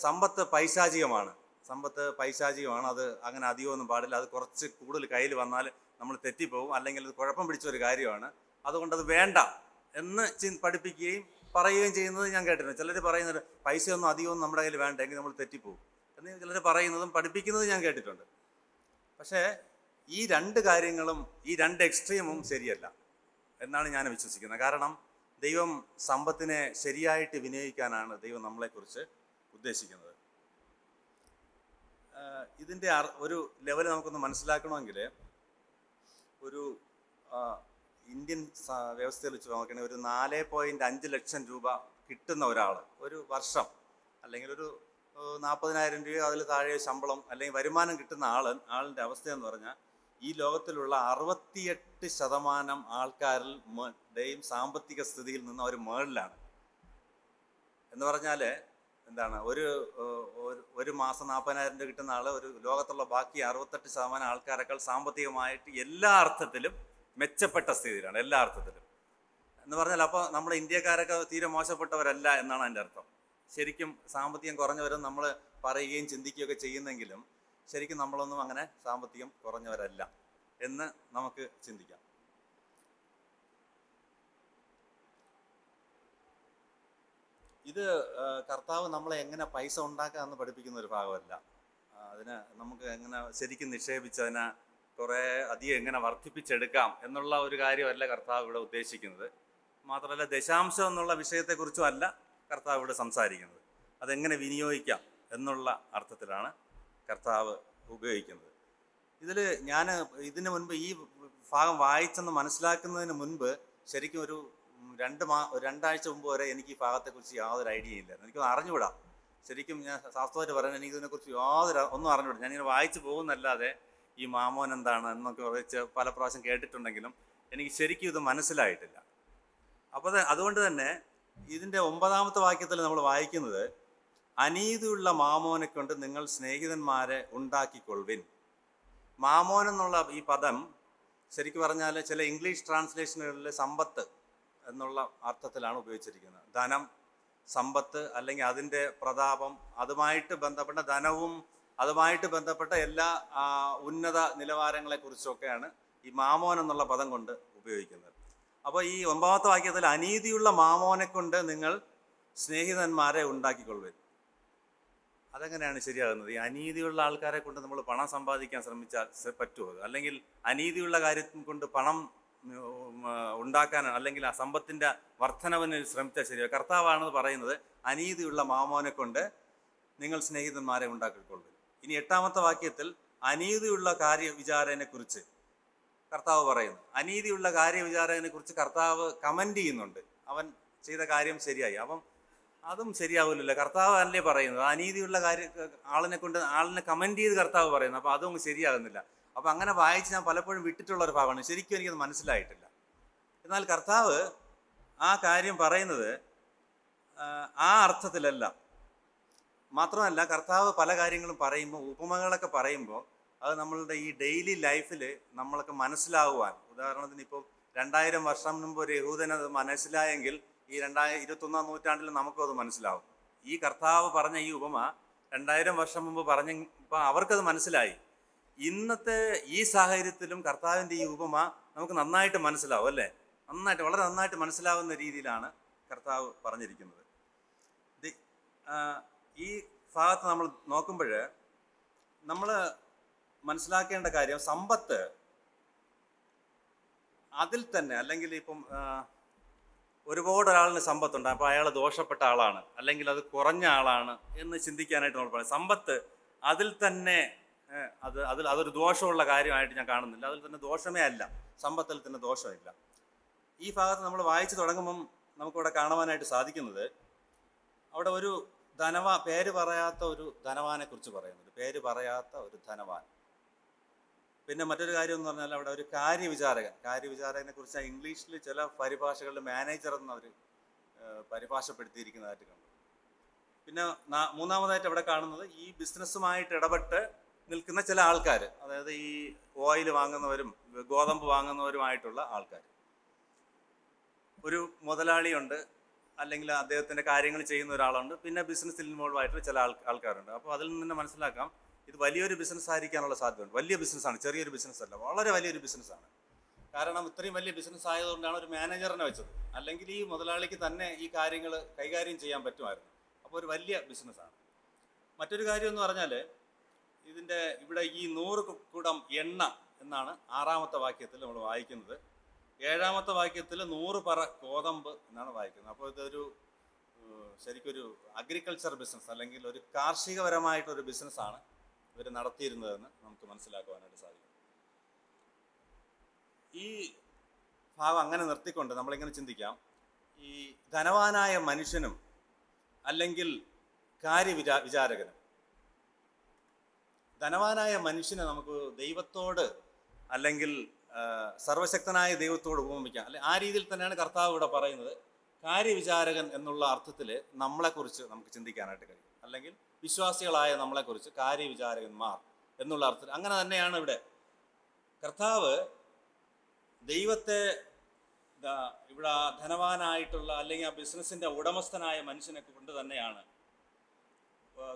സമ്പത്ത് പൈശാചികമാണ്. സമ്പത്ത് പൈശാചികമാണ്. അത് അങ്ങനെ അധികമൊന്നും പാടില്ല. അത് കുറച്ച് കൂടുതൽ കയ്യിൽ വന്നാൽ നമ്മൾ തെറ്റിപ്പോവും, അല്ലെങ്കിൽ അത് കുഴപ്പം പിടിച്ച ഒരു കാര്യമാണ്. അതുകൊണ്ട് അത് വേണ്ട എന്ന് പഠിപ്പിക്കുകയും പറയുകയും ചെയ്യുന്നത് ഞാൻ കേട്ടിട്ടുണ്ട്. ചിലർ പറയുന്നത് പൈസയൊന്നും അധികമൊന്നും നമ്മുടെ കയ്യിൽ വേണ്ട, എങ്കിൽ നമ്മൾ തെറ്റിപ്പോവും എന്ന് ചിലർ പറയുന്നതും പഠിപ്പിക്കുന്നതും ഞാൻ കേട്ടിട്ടുണ്ട്. പക്ഷേ ഈ രണ്ട് കാര്യങ്ങളും, ഈ രണ്ട് എക്സ്ട്രീമും ശരിയല്ല എന്നാണ് ഞാൻ വിശ്വസിക്കുന്നത്. കാരണം ദൈവം സമ്പത്തിനെ ശരിയായിട്ട് വിനിയോഗിക്കാനാണ് ദൈവം നമ്മളെക്കുറിച്ച് ഉദ്ദേശിക്കുന്നത്. ഇതിൻ്റെ ഒരു ലെവൽ നമുക്കൊന്ന് മനസ്സിലാക്കണമെങ്കിൽ, ഒരു ഇന്ത്യൻ വ്യവസ്ഥയിൽ വെച്ച് നോക്കണമെങ്കിൽ ഒരു 4.5 ലക്ഷം രൂപ കിട്ടുന്ന ഒരാൾ ഒരു വർഷം, അല്ലെങ്കിൽ ഒരു 40,000 രൂപയോ അതിൽ താഴെ ശമ്പളം അല്ലെങ്കിൽ വരുമാനം കിട്ടുന്ന ആളിൻ്റെ അവസ്ഥയെന്ന് പറഞ്ഞാൽ, ഈ ലോകത്തിലുള്ള 68% ആൾക്കാരുടെയും സാമ്പത്തിക സ്ഥിതിയിൽ നിന്ന് അവർ മുകളിലാണ്. എന്ന് പറഞ്ഞാൽ എന്താണ്, ഒരു മാസം 40,000 രൂപ കിട്ടുന്ന ആൾ ഒരു ലോകത്തുള്ള ബാക്കി 68% ആൾക്കാരെക്കാൾ സാമ്പത്തികമായിട്ട് എല്ലാ അർത്ഥത്തിലും മെച്ചപ്പെട്ട സ്ഥിതിയിലാണ്, എല്ലാ അർത്ഥത്തിലും. എന്ന് പറഞ്ഞാൽ അപ്പോൾ നമ്മുടെ ഇന്ത്യക്കാരൊക്കെ തീരെ മോശപ്പെട്ടവരല്ല എന്നാണ് എൻ്റെ അർത്ഥം. ശരിക്കും സാമ്പത്തികം കുറഞ്ഞവരും നമ്മൾ പറയുകയും ചിന്തിക്കുകയൊക്കെ ചെയ്യുന്നെങ്കിലും ശരിക്കും നമ്മളൊന്നും അങ്ങനെ സാമ്പത്തികം കുറഞ്ഞവരല്ല എന്ന് നമുക്ക് ചിന്തിക്കാം. ഇത് കർത്താവ് നമ്മളെ എങ്ങനെ പൈസ ഉണ്ടാക്കാമെന്ന് പഠിപ്പിക്കുന്ന ഒരു ഭാഗമല്ല. അതിന് നമുക്ക് എങ്ങനെ ശരിക്കും നിക്ഷേപിച്ച് അതിനെ കുറേ അധികം എങ്ങനെ വർദ്ധിപ്പിച്ചെടുക്കാം എന്നുള്ള ഒരു കാര്യമല്ല കർത്താവ് ഇവിടെ ഉദ്ദേശിക്കുന്നത്. മാത്രമല്ല ദശാംശം എന്നുള്ള വിഷയത്തെക്കുറിച്ചും അല്ല കർത്താവ് ഇവിടെ സംസാരിക്കുന്നത്. അതെങ്ങനെ വിനിയോഗിക്കാം എന്നുള്ള അർത്ഥത്തിലാണ് കർത്താവ് ഉപയോഗിക്കുന്നത്. ഞാൻ ഇതിന് മുൻപ് ഈ ഭാഗം വായിച്ചെന്ന് മനസ്സിലാക്കുന്നതിന് മുൻപ് ശരിക്കും ഒരു രണ്ടാഴ്ച മുമ്പ് വരെ എനിക്ക് ഈ ഭാഗത്തെക്കുറിച്ച് യാതൊരു ഐഡിയ ഇല്ല. എനിക്കൊന്ന് അറിഞ്ഞുകൂടാ. ശരിക്കും ഞാൻ ശാസ്ത്രമായിട്ട് പറയാൻ എനിക്കിതിനെക്കുറിച്ച് ഒന്നും അറിഞ്ഞുകൂടാ. ഞാനിങ്ങനെ വായിച്ചു പോകുന്നല്ലാതെ ഈ മാമോൻ എന്താണ് എന്നൊക്കെ വെച്ച് പല പ്രാവശ്യം കേട്ടിട്ടുണ്ടെങ്കിലും എനിക്ക് ശരിക്കും ഇത് മനസ്സിലായിട്ടില്ല. അപ്പോൾ അതുകൊണ്ട് തന്നെ ഇതിൻ്റെ 9ാമത്തെ വാക്യത്തിൽ നമ്മൾ വായിക്കുന്നത്, അനീതിയുള്ള മാമോനെ കൊണ്ട് നിങ്ങൾ സ്നേഹിതന്മാരെ ഉണ്ടാക്കിക്കൊള്ളുവിൻ. മാമോൻ എന്നുള്ള ഈ പദം ശരിക്കും പറഞ്ഞാൽ ചില ഇംഗ്ലീഷ് ട്രാൻസ്ലേഷനുകളിൽ സമ്പത്ത് എന്നുള്ള അർത്ഥത്തിലാണ് ഉപയോഗിച്ചിരിക്കുന്നത്. ധനം, സമ്പത്ത്, അല്ലെങ്കിൽ അതിൻ്റെ പ്രതാപം, അതുമായിട്ട് ബന്ധപ്പെട്ട ധനവും അതുമായിട്ട് ബന്ധപ്പെട്ട എല്ലാ ഉന്നത നിലവാരങ്ങളെക്കുറിച്ചൊക്കെയാണ് ഈ മാമോൻ എന്നുള്ള പദം കൊണ്ട് ഉപയോഗിക്കുന്നത്. അപ്പോൾ ഈ 9ാമത്തെ വാക്യത്തിൽ അനീതിയുള്ള മാമോനെ കൊണ്ട് നിങ്ങൾ സ്നേഹിതന്മാരെ ഉണ്ടാക്കിക്കൊള്ളുവിൻ. അതെങ്ങനെയാണ് ശരിയാകുന്നത്? ഈ അനീതിയുള്ള ആൾക്കാരെ കൊണ്ട് നമ്മൾ പണം സമ്പാദിക്കാൻ ശ്രമിച്ചാൽ പറ്റുമോ? അല്ലെങ്കിൽ അനീതിയുള്ള കാര്യം കൊണ്ട് പണം ഉണ്ടാക്കാൻ, അല്ലെങ്കിൽ ആ സമ്പത്തിൻ്റെ വർധനവിന് ശ്രമിച്ചാൽ ശരിയോ? കർത്താവാണെന്ന് പറയുന്നത് അനീതിയുള്ള മാമോനെ കൊണ്ട് നിങ്ങൾ സ്നേഹിതന്മാരെ ഉണ്ടാക്കിക്കൊള്ളുവിൻ. ഇനി 8ാമത്തെ വാക്യത്തിൽ അനീതിയുള്ള കാര്യവിചാരനെ കുറിച്ച് കർത്താവ് പറയുന്നു. അനീതിയുള്ള കാര്യവിചാരനെ കുറിച്ച് കർത്താവ് കമൻ്റ് ചെയ്യുന്നുണ്ട്. അവൻ ചെയ്ത കാര്യം ശരിയായി, അപ്പം അതും ശരിയാവില്ലല്ലോ. കർത്താവ് അല്ലേ പറയുന്നത്. അനീതിയുള്ള ആളിനെ കമൻ്റ് ചെയ്ത് കർത്താവ് പറയുന്നു. അപ്പോൾ അതും ശരിയാകുന്നില്ല. അപ്പം അങ്ങനെ വായിച്ച് ഞാൻ പലപ്പോഴും വിട്ടിട്ടുള്ള ഒരു ഭാഗമാണ്. ശരിക്കും എനിക്കത് മനസ്സിലായിട്ടില്ല. എന്നാൽ കർത്താവ് ആ കാര്യം പറയുന്നത് ആ അർത്ഥത്തിലല്ല. മാത്രമല്ല കർത്താവ് പല കാര്യങ്ങളും പറയുമ്പോൾ, ഉപമകളൊക്കെ പറയുമ്പോൾ, അത് നമ്മളുടെ ഈ ഡെയിലി ലൈഫിൽ നമ്മളൊക്കെ മനസ്സിലാകുവാൻ, ഉദാഹരണത്തിന് ഇപ്പോൾ 2000 വർഷം മുമ്പ് ഒരു യഹൂദനത് മനസ്സിലായെങ്കിൽ ഈ 21ാം നൂറ്റാണ്ടിൽ നമുക്കും അത് മനസ്സിലാവും. ഈ കർത്താവ് പറഞ്ഞ ഈ ഉപമ 2000 വർഷം മുമ്പ് പറഞ്ഞപ്പോൾ അവർക്കത് മനസ്സിലായി. ഇന്നത്തെ ഈ സാഹചര്യത്തിലും കർത്താവിൻ്റെ ഈ ഉപമ നമുക്ക് നന്നായിട്ട് മനസ്സിലാവും, അല്ലേ? വളരെ നന്നായിട്ട് മനസ്സിലാവുന്ന രീതിയിലാണ് കർത്താവ് പറഞ്ഞിരിക്കുന്നത്. ഈ ഭാഗത്ത് നമ്മൾ നോക്കുമ്പോൾ നമ്മൾ മനസ്സിലാക്കേണ്ട കാര്യം, സമ്പത്ത് അതിൽ തന്നെ, അല്ലെങ്കിൽ ഇപ്പം ഒരുപാട് ഒരാളിന് സമ്പത്തുണ്ട്, അപ്പോൾ അയാൾ ദോഷപ്പെട്ട ആളാണ്, അല്ലെങ്കിൽ അത് കുറഞ്ഞ ആളാണ് എന്ന് ചിന്തിക്കാനായിട്ട് നമ്മൾ പറയും. സമ്പത്ത് അതിൽ തന്നെ അതൊരു ദോഷമുള്ള കാര്യമായിട്ട് ഞാൻ കാണുന്നില്ല. അതിൽ തന്നെ ദോഷമേ അല്ല, സമ്പത്തിൽ തന്നെ ദോഷമില്ല. ഈ ഭാഗത്ത് നമ്മൾ വായിച്ചു തുടങ്ങുമ്പം നമുക്കിവിടെ കാണുവാനായിട്ട് സാധിക്കുന്നത്, അവിടെ ഒരു പേര് പറയാത്ത ഒരു ധനവാനെ കുറിച്ച് പറയുന്നുണ്ട്. പേര് പറയാത്ത ഒരു ധനവാൻ. പിന്നെ മറ്റൊരു കാര്യം എന്ന് പറഞ്ഞാൽ അവിടെ ഒരു കാര്യവിചാരകനെ കുറിച്ച് ഇംഗ്ലീഷിൽ ചില പരിഭാഷകളിൽ മാനേജർ എന്നവർ പരിഭാഷപ്പെടുത്തിയിരിക്കുന്നതായിട്ട് കണ്ടു. പിന്നെ 3ാമതായിട്ട് അവിടെ കാണുന്നത്, ഈ ബിസിനസ്സുമായിട്ട് ഇടപെട്ട് നിൽക്കുന്ന ചില ആൾക്കാർ, അതായത് ഈ ഓയിൽ വാങ്ങുന്നവരും ഗോതമ്പ് വാങ്ങുന്നവരുമായിട്ടുള്ള ആൾക്കാർ. ഒരു മുതലാളിയുണ്ട്, അല്ലെങ്കിൽ അദ്ദേഹത്തിൻ്റെ കാര്യങ്ങൾ ചെയ്യുന്ന ഒരാളുണ്ട്, പിന്നെ ബിസിനസ്സിൽ ഇൻവോൾവ് ആയിട്ടുള്ള ചില ആൾക്കാരുണ്ട്. അപ്പോൾ അതിൽ നിന്ന് മനസ്സിലാക്കാം ഇത് വലിയൊരു ബിസിനസ് ആയിരിക്കാനുള്ള സാധ്യതയുണ്ട്. വലിയ ബിസിനസ്സാണ്, ചെറിയൊരു ബിസിനസ് അല്ല, വളരെ വലിയൊരു ബിസിനസ്സാണ്. കാരണം ഇത്രയും വലിയ ബിസിനസ് ആയതുകൊണ്ടാണ് ഒരു മാനേജറിനെ വെച്ചത്. അല്ലെങ്കിൽ ഈ മുതലാളിക്ക് തന്നെ ഈ കാര്യങ്ങൾ കൈകാര്യം ചെയ്യാൻ പറ്റുമായിരുന്നു. അപ്പോൾ ഒരു വലിയ ബിസിനസ്സാണ്. മറ്റൊരു കാര്യം എന്ന് പറഞ്ഞാൽ ഇവിടെ ഈ 100 കുടം എണ്ണ എന്നാണ് 6-ാമത്തെ വാക്യത്തിൽ നമ്മൾ വായിക്കുന്നത്. 7-ാമത്തെ വാക്യത്തിൽ 100 പറ ഗോതമ്പ് എന്നാണ് വായിക്കുന്നത്. അപ്പോൾ ഇതൊരു ശരിക്കൊരു അഗ്രികൾച്ചർ ബിസിനസ്, അല്ലെങ്കിൽ ഒരു കാർഷികപരമായിട്ടൊരു ബിസിനസ്സാണ് ഇവർ നടത്തിയിരുന്നതെന്ന് നമുക്ക് മനസ്സിലാക്കുവാനായിട്ട് സാധിക്കും. ഈ ഭാഗം അങ്ങനെ നിർത്തിക്കൊണ്ട് നമ്മളിങ്ങനെ ചിന്തിക്കാം, ഈ ധനവാനായ മനുഷ്യനും അല്ലെങ്കിൽ കാര്യവിചാരകനും. ധനവാനായ മനുഷ്യനെ നമുക്ക് ദൈവത്തോട് അല്ലെങ്കിൽ സർവശക്തനായ ദൈവത്തോട് ഉപമിക്കാം. അല്ലെ, ആ രീതിയിൽ തന്നെയാണ് കർത്താവ് ഇവിടെ പറയുന്നത്. കാര്യവിചാരകൻ എന്നുള്ള അർത്ഥത്തിൽ നമ്മളെക്കുറിച്ച് നമുക്ക് ചിന്തിക്കാനായിട്ട് കഴിയും. അല്ലെങ്കിൽ വിശ്വാസികളായ നമ്മളെക്കുറിച്ച് കാര്യവിചാരകന്മാർ എന്നുള്ള അർത്ഥത്തിൽ അങ്ങനെ തന്നെയാണ് ഇവിടെ കർത്താവ് ദൈവത്തെ ഇവിടെ ധനവാനായിട്ടുള്ള അല്ലെങ്കിൽ ആ ബിസിനസ്സിൻ്റെ ഉടമസ്ഥനായ മനുഷ്യനെ കൊണ്ട് തന്നെയാണ്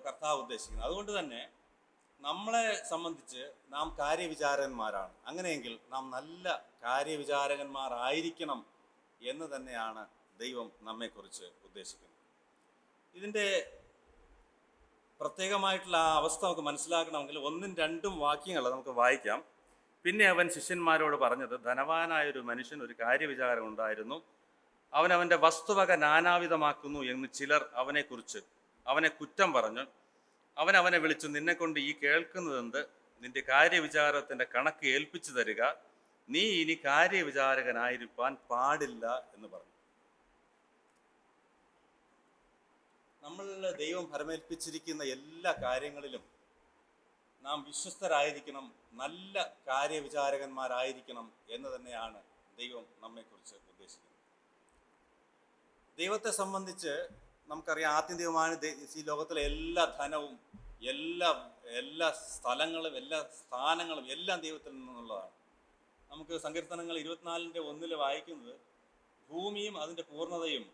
കർത്താവ് ഉദ്ദേശിക്കുന്നത്. അതുകൊണ്ട് തന്നെ നമ്മളെ സംബന്ധിച്ച് നാം കാര്യവിചാരകന്മാരാണ്. അങ്ങനെയെങ്കിൽ നാം നല്ല കാര്യവിചാരകന്മാരായിരിക്കണം എന്ന് തന്നെയാണ് ദൈവം നമ്മെക്കുറിച്ച് ഉദ്ദേശിക്കുന്നത്. ഇതിൻ്റെ പ്രത്യേകമായിട്ടുള്ള ആ അവസ്ഥ നമുക്ക് മനസ്സിലാക്കണമെങ്കിൽ 1-2 വാക്യങ്ങൾ നമുക്ക് വായിക്കാം. പിന്നെ അവൻ ശിഷ്യന്മാരോട് പറഞ്ഞത്, ധനവാനായൊരു മനുഷ്യൻ ഒരു കാര്യവിചാരം ഉണ്ടായിരുന്നു. അവനവൻ്റെ വസ്തുവക നാനാവിധമാക്കുന്നു എന്ന് ചിലർ അവനെ കുറ്റം പറഞ്ഞു. അവനെ വിളിച്ചു, നിന്നെക്കൊണ്ട് ഈ കേൾക്കുന്നതെന്ത്? നിന്റെ കാര്യവിചാരത്തിൻ്റെ കണക്ക് ഏൽപ്പിച്ചു തരിക. നീ ഇനി കാര്യവിചാരകനായിരിക്കാൻ പാടില്ല എന്ന് പറഞ്ഞു. നമ്മൾ ദൈവം ഫലമേൽപ്പിച്ചിരിക്കുന്ന എല്ലാ കാര്യങ്ങളിലും നാം വിശ്വസ്തരായിരിക്കണം, നല്ല കാര്യവിചാരകന്മാരായിരിക്കണം എന്ന് തന്നെയാണ് ദൈവം നമ്മെക്കുറിച്ച് ഉദ്ദേശിക്കുന്നത്. ദൈവത്തെ സംബന്ധിച്ച് നമുക്കറിയാം, ആത്യന്തികമാണ് ഈ ലോകത്തിലെ എല്ലാ ധനവും, എല്ലാ സ്ഥലങ്ങളും, എല്ലാ സ്ഥാനങ്ങളും എല്ലാം ദൈവത്തിൽ നിന്നുള്ളതാണ്. നമുക്ക് സങ്കീർത്തനങ്ങൾ 24:1 വായിക്കുന്നത്, ഭൂമിയും അതിൻ്റെ പൂർണ്ണതയും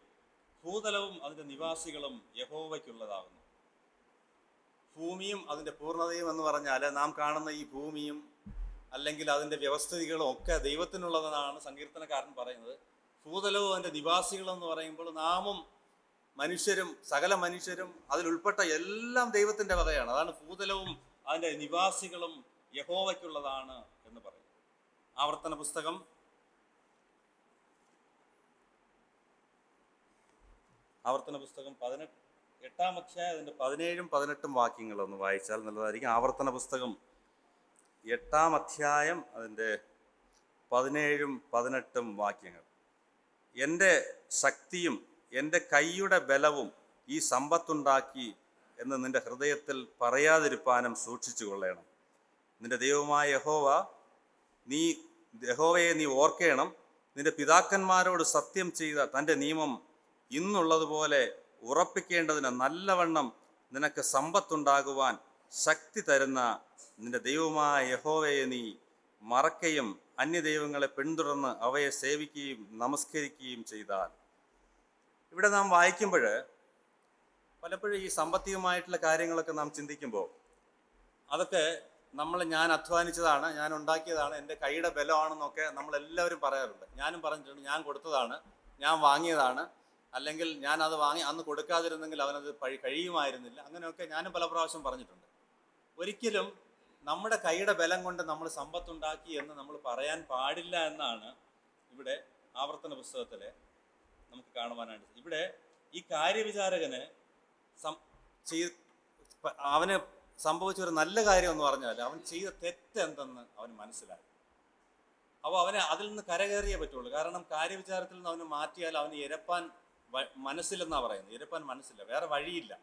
ഭൂതലവും അതിൻ്റെ നിവാസികളും യഹോവയ്ക്കുള്ളതാകുന്നു. ഭൂമിയും അതിൻ്റെ പൂർണ്ണതയും എന്ന് പറഞ്ഞാൽ നാം കാണുന്ന ഈ ഭൂമിയും അല്ലെങ്കിൽ അതിൻ്റെ വ്യവസ്ഥിതികളും ഒക്കെ ദൈവത്തിനുള്ളതെന്നാണ് സങ്കീർത്തനക്കാരൻ പറയുന്നത്. ഭൂതലവും അതിൻ്റെ നിവാസികളും എന്ന് പറയുമ്പോൾ നാമും മനുഷ്യരും സകല മനുഷ്യരും അതിലുൾപ്പെട്ട എല്ലാം ദൈവത്തിൻ്റെ വകയാണ്. അതാണ് ഭൂതലവും അതിൻ്റെ നിവാസികളും യഹോവയ്ക്കുള്ളതാണ് എന്ന് പറയും. ആവർത്തന പുസ്തകം 8-ാം അധ്യായം അതിൻ്റെ 17-18 വാക്യങ്ങളൊന്ന് വായിച്ചാൽ നല്ലതായിരിക്കും. ആവർത്തന പുസ്തകം 8-ാം അധ്യായം അതിൻ്റെ 17-18 വാക്യങ്ങൾ. എൻ്റെ ശക്തിയും എൻ്റെ കൈയുടെ ബലവും ഈ സമ്പത്തുണ്ടാക്കി എന്ന് നിൻ്റെ ഹൃദയത്തിൽ പറയാതിരിപ്പാനും സൂക്ഷിച്ചു കൊള്ളണം. നിൻ്റെ ദൈവമായ യഹോവയെ നീ ഓർക്കണം. നിൻ്റെ പിതാക്കന്മാരോട് സത്യം ചെയ്ത തൻ്റെ നിയമം ഇന്നുള്ളതുപോലെ ഉറപ്പിക്കേണ്ടതിന് നല്ലവണ്ണം നിനക്ക് സമ്പത്തുണ്ടാകുവാൻ ശക്തി തരുന്ന നിൻ്റെ ദൈവമായ യഹോവയെ നീ മറക്കുകയും അന്യദൈവങ്ങളെ പിന്തുടർന്ന് അവയെ സേവിക്കുകയും നമസ്കരിക്കുകയും ചെയ്താൽ. ഇവിടെ നാം വായിക്കുമ്പോൾ പലപ്പോഴും ഈ സാമ്പത്തികമായിട്ടുള്ള കാര്യങ്ങളൊക്കെ നാം ചിന്തിക്കുമ്പോൾ അതൊക്കെ ഞാൻ അധ്വാനിച്ചതാണ്, ഞാൻ ഉണ്ടാക്കിയതാണ്, എൻ്റെ കൈയുടെ ബലമാണെന്നൊക്കെ നമ്മളെല്ലാവരും പറയാറുണ്ട്. ഞാനും പറഞ്ഞിട്ടുണ്ട്, ഞാൻ കൊടുത്തതാണ്, ഞാൻ വാങ്ങിയതാണ്, അല്ലെങ്കിൽ ഞാൻ അത് വാങ്ങി അന്ന് കൊടുക്കാതിരുന്നെങ്കിൽ അവനത് കഴിയുമായിരുന്നില്ല. അങ്ങനെയൊക്കെ ഞാനും പല പ്രാവശ്യം പറഞ്ഞിട്ടുണ്ട്. ഒരിക്കലും നമ്മുടെ കൈയുടെ ബലം കൊണ്ട് നമ്മൾ സമ്പത്തുണ്ടാക്കി എന്ന് നമ്മൾ പറയാൻ പാടില്ല എന്നാണ് ഇവിടെ ആവർത്തന പുസ്തകത്തിൽ നമുക്ക് കാണുവാനായിട്ട്. ഇവിടെ ഈ കാര്യവിചാരകന് അവന് സംഭവിച്ച ഒരു നല്ല കാര്യം എന്ന് പറഞ്ഞാൽ അവൻ ചെയ്ത തെറ്റെന്തെന്ന് അവന് മനസ്സിലായി. അപ്പോൾ അവന് അതിൽ നിന്ന് കരകയറിയേ പറ്റുള്ളൂ. കാരണം കാര്യവിചാരത്തിൽ നിന്ന് അവന് മാറ്റിയാൽ അവന് ഇരപ്പാൻ മനസ്സില്ലെന്നാണ് പറയുന്നത്. ഇരപ്പാൻ മനസ്സില്ല, വേറെ വഴിയില്ല.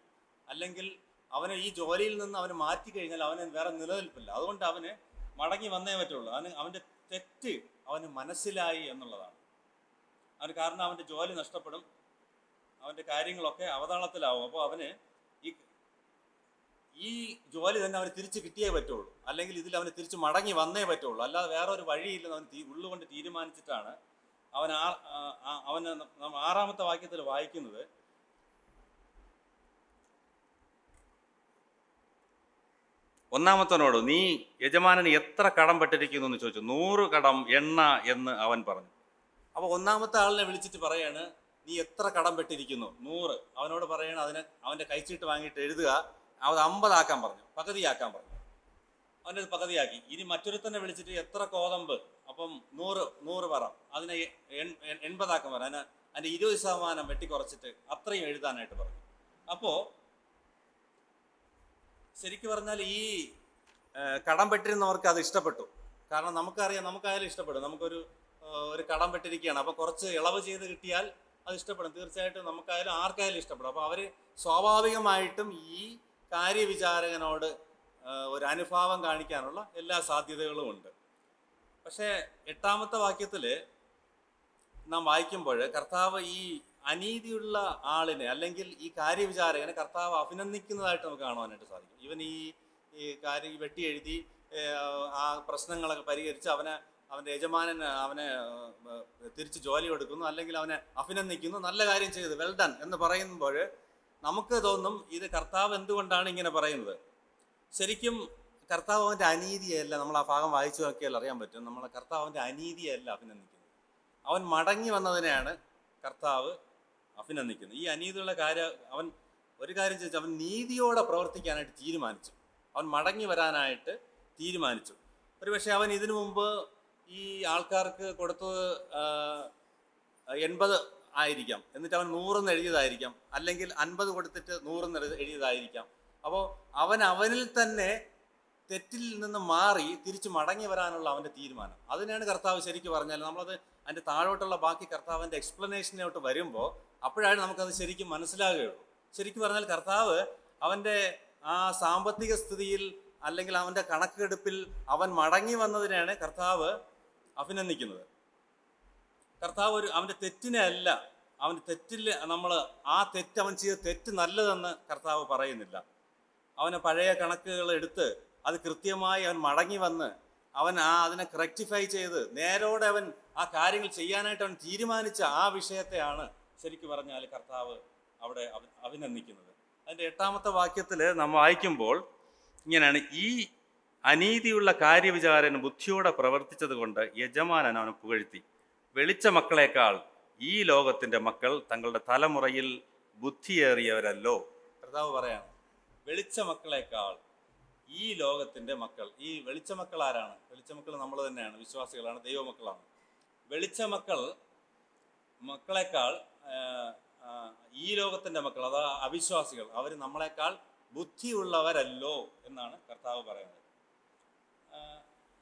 അല്ലെങ്കിൽ അവന് ഈ ജോലിയിൽ നിന്ന് അവന് മാറ്റി കഴിഞ്ഞാൽ അവന് വേറെ നിലനിൽപ്പില്ല. അതുകൊണ്ട് അവന് മടങ്ങി വന്നേ പറ്റുള്ളൂ. അവൻ്റെ തെറ്റ് അവന് മനസ്സിലായി എന്നുള്ളതാണ്. കാരണം അവൻ്റെ ജോലി നഷ്ടപ്പെടും, അവൻ്റെ കാര്യങ്ങളൊക്കെ അവതാളത്തിലാവും. അപ്പോൾ അവന് ഈ ജോലി തന്നെ അവന് തിരിച്ച് കിട്ടിയേ പറ്റുള്ളൂ, അല്ലെങ്കിൽ ഇതിൽ അവന് തിരിച്ച് മടങ്ങി വന്നേ പറ്റുള്ളൂ, അല്ലാതെ വേറെ ഒരു വഴിയില്ലെന്ന് അവൻ ഉള്ളുകൊണ്ട് തീരുമാനിച്ചിട്ടാണ് അവൻ അവന് ആറാമത്തെ വാക്യത്തിൽ വായിക്കുന്നത്. ഒന്നാമത്തവനോട് നീ യജമാനന് എത്ര കടം പെട്ടിരിക്കുന്നു എന്ന് ചോദിച്ചു. 100 കടം എണ്ണ എന്ന് അവൻ പറഞ്ഞു. അപ്പോൾ ഒന്നാമത്തെ ആളിനെ വിളിച്ചിട്ട് പറയാണ്, നീ എത്ര കടം പെട്ടിരിക്കുന്നു? 100. അവനോട് പറയണം അവൻ്റെ കൈച്ചീട്ട് വാങ്ങിയിട്ട് എഴുതുക. അത് 50 ആക്കാൻ പറഞ്ഞു, പകുതിയാക്കാൻ പറഞ്ഞു. അവൻ്റെ അത് പകുതിയാക്കി. ഇനി മറ്റൊരുത്തന്നെ വിളിച്ചിട്ട് എത്ര കോതമ്പ്? അപ്പം 100 പറ, അതിനെ 80 ആക്കാൻ പറഞ്ഞു. അതിൻ്റെ 20% വെട്ടിക്കുറച്ചിട്ട് അത്രയും എഴുതാനായിട്ട് പറഞ്ഞു. അപ്പോൾ ശരിക്കും പറഞ്ഞാൽ ഈ കടം പെട്ടിരുന്നവർക്ക് അത് ഇഷ്ടപ്പെട്ടു. കാരണം നമുക്കറിയാം, നമുക്കായാലും ഇഷ്ടപ്പെടും. ഒരു കടം പെട്ടിരിക്കുകയാണ്, അപ്പോൾ കുറച്ച് ഇളവ് ചെയ്ത് കിട്ടിയാൽ അത് ഇഷ്ടപ്പെടും. തീർച്ചയായിട്ടും നമുക്കായാലും ആർക്കായാലും ഇഷ്ടപ്പെടും. അപ്പോൾ അവർ സ്വാഭാവികമായിട്ടും ഈ കാര്യവിചാരകനോട് ഒരു അനുഭാവം കാണിക്കാനുള്ള എല്ലാ സാധ്യതകളും ഉണ്ട്. പക്ഷേ 8ാമത്തെ വാക്യത്തിൽ നാം വായിക്കുമ്പോൾ കർത്താവ് ഈ അനീതിയുള്ള ആളിനെ, അല്ലെങ്കിൽ ഈ കാര്യവിചാരകനെ കർത്താവ് അഭിനന്ദിക്കുന്നതായിട്ട് നമുക്ക് കാണുവാനായിട്ട് സാധിക്കും. ഇവൻ ഈ കാര്യം വെട്ടി എഴുതി ആ പ്രശ്നങ്ങളൊക്കെ പരിഹരിച്ച് അവൻ്റെ യജമാനൻ അവനെ തിരിച്ച് ജോലി കൊടുക്കുന്നു, അല്ലെങ്കിൽ അവനെ അഭിനന്ദിക്കുന്നു, നല്ല കാര്യം ചെയ്തു, വെൽ ഡൺ എന്ന് പറയുമ്പോൾ നമുക്ക് തോന്നും ഇത് കർത്താവ് എന്തുകൊണ്ടാണ് ഇങ്ങനെ പറയുന്നത്. ശരിക്കും കർത്താവ് അവൻ്റെ അനീതിയല്ല, നമ്മൾ ആ ഭാഗം വായിച്ചു നോക്കിയാൽ അറിയാൻ പറ്റും. നമ്മളെ കർത്താവ് അവൻ്റെ അനീതിയല്ല അഭിനന്ദിക്കുന്നത്, അവൻ മടങ്ങി വന്നതിനെയാണ് കർത്താവ് അഭിനന്ദിക്കുന്നത്. ഈ അനീതിയുള്ള അവൻ ഒരു കാര്യം ചോദിച്ചു, അവൻ നീതിയോടെ പ്രവർത്തിക്കാനായിട്ട് തീരുമാനിച്ചു, അവൻ മടങ്ങി വരാനായിട്ട് തീരുമാനിച്ചു. ഒരുപക്ഷെ അവൻ ഇതിനു മുമ്പ് ഈ ആൾക്കാർക്ക് കൊടുത്തത് 80 ആയിരിക്കാം, എന്നിട്ട് അവൻ 100 എഴുതിയതായിരിക്കാം, അല്ലെങ്കിൽ 50 കൊടുത്തിട്ട് 100 എഴുതിയതായിരിക്കാം. അപ്പോൾ അവനിൽ തന്നെ തെറ്റിൽ നിന്ന് മാറി തിരിച്ച് മടങ്ങി വരാനുള്ള അവൻ്റെ തീരുമാനം, അതിനാണ് കർത്താവ് ശരിക്കും പറഞ്ഞാൽ. നമ്മളത് അതിൻ്റെ താഴോട്ടുള്ള ബാക്കി കർത്താവിൻ്റെ എക്സ്പ്ലനേഷനിലോട്ട് വരുമ്പോൾ അപ്പോഴാണ് നമുക്കത് ശരിക്കും മനസ്സിലാകുകയുള്ളൂ. ശരിക്കും പറഞ്ഞാൽ കർത്താവ് അവൻ്റെ ആ സാമ്പത്തിക സ്ഥിതിയിൽ, അല്ലെങ്കിൽ അവൻ്റെ കണക്കെടുപ്പിൽ അവൻ മടങ്ങി വന്നതിനാണ് കർത്താവ് അഭിനന്ദിക്കുന്നത്. കർത്താവ് അവൻ്റെ തെറ്റിനെ അല്ല, അവൻ്റെ തെറ്റിൽ അവൻ ചെയ്ത തെറ്റ് നല്ലതെന്ന് കർത്താവ് പറയുന്നില്ല. അവന് പഴയ കണക്കുകൾ എടുത്ത് അത് കൃത്യമായി അവൻ മടങ്ങി വന്ന് അവൻ അതിനെ റെക്ടിഫൈ ചെയ്ത് നേരോടെ അവൻ ആ കാര്യങ്ങൾ ചെയ്യാനായിട്ട് അവൻ തീരുമാനിച്ച ആ വിഷയത്തെയാണ് ശരിക്കും പറഞ്ഞാൽ കർത്താവ് അവിടെ അഭിനന്ദിക്കുന്നത്. അതിൻ്റെ 8ാമത്തെ വാക്യത്തിൽ നാം വായിക്കുമ്പോൾ ഇങ്ങനെയാണ്, ഈ അനീതിയുള്ള കാര്യവിചാരൻ ബുദ്ധിയോടെ പ്രവർത്തിച്ചത് കൊണ്ട് യജമാനൻ അവനെ പുകഴ്ത്തി. വെളിച്ച മക്കളെക്കാൾ ഈ ലോകത്തിൻ്റെ മക്കൾ തങ്ങളുടെ തലമുറയിൽ ബുദ്ധിയേറിയവരല്ലോ. കർത്താവ് പറയാണ്, വെളിച്ച മക്കളെക്കാൾ ഈ ലോകത്തിൻ്റെ മക്കൾ. ഈ വെളിച്ച മക്കൾ ആരാണ്? വെളിച്ച മക്കൾ നമ്മൾ തന്നെയാണ്, വിശ്വാസികളാണ്, ദൈവമക്കളാണ്. വെളിച്ച മക്കളെക്കാൾ ഈ ലോകത്തിൻ്റെ മക്കൾ, അതാ അവിശ്വാസികൾ, അവർ നമ്മളെക്കാൾ ബുദ്ധിയുള്ളവരല്ലോ എന്നാണ് കർത്താവ് പറയുന്നത്.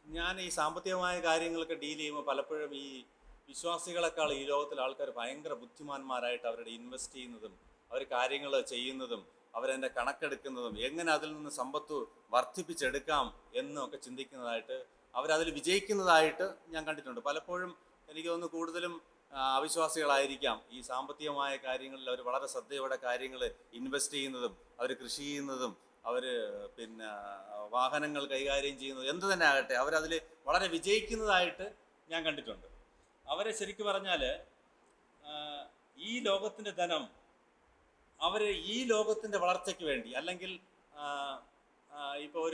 ഞാൻ ഈ സാമ്പത്തികമായ കാര്യങ്ങളൊക്കെ ഡീൽ ചെയ്യുമ്പോൾ പലപ്പോഴും ഈ വിശ്വാസികളെക്കാൾ ഈ ലോകത്തിലെ ആൾക്കാർ ഭയങ്കര ബുദ്ധിമാന്മാരായിട്ട് അവരുടെ ഇൻവെസ്റ്റ് ചെയ്യുന്നതും അവർ കാര്യങ്ങൾ ചെയ്യുന്നതും അവരെൻ്റെ കണക്കെടുക്കുന്നതും എങ്ങനെ അതിൽ നിന്ന് സമ്പത്ത് വർദ്ധിപ്പിച്ചെടുക്കാം എന്നൊക്കെ ചിന്തിക്കുന്നതായിട്ട്, അവരതിൽ വിജയിക്കുന്നതായിട്ട് ഞാൻ കണ്ടിട്ടുണ്ട്. പലപ്പോഴും എനിക്ക് തോന്നുന്നു കൂടുതലും അവിശ്വാസികളായിരിക്കാം ഈ സാമ്പത്തികമായ കാര്യങ്ങളിൽ അവർ വളരെ ശ്രദ്ധയോടെ കാര്യങ്ങൾ ഇൻവെസ്റ്റ് ചെയ്യുന്നതും, അവർ കൃഷി ചെയ്യുന്നതും, അവർ വാഹനങ്ങൾ കൈകാര്യം ചെയ്യുന്നതും എന്ത് തന്നെ ആകട്ടെ, അവരതിൽ വളരെ വിജയിക്കുന്നതായിട്ട് ഞാൻ കണ്ടിട്ടുണ്ട്. അവരെ ശരിക്കും പറഞ്ഞാൽ ഈ ലോകത്തിൻ്റെ ധനം അവർ ഈ ലോകത്തിൻ്റെ വളർച്ചയ്ക്ക് വേണ്ടി, അല്ലെങ്കിൽ ഇപ്പോൾ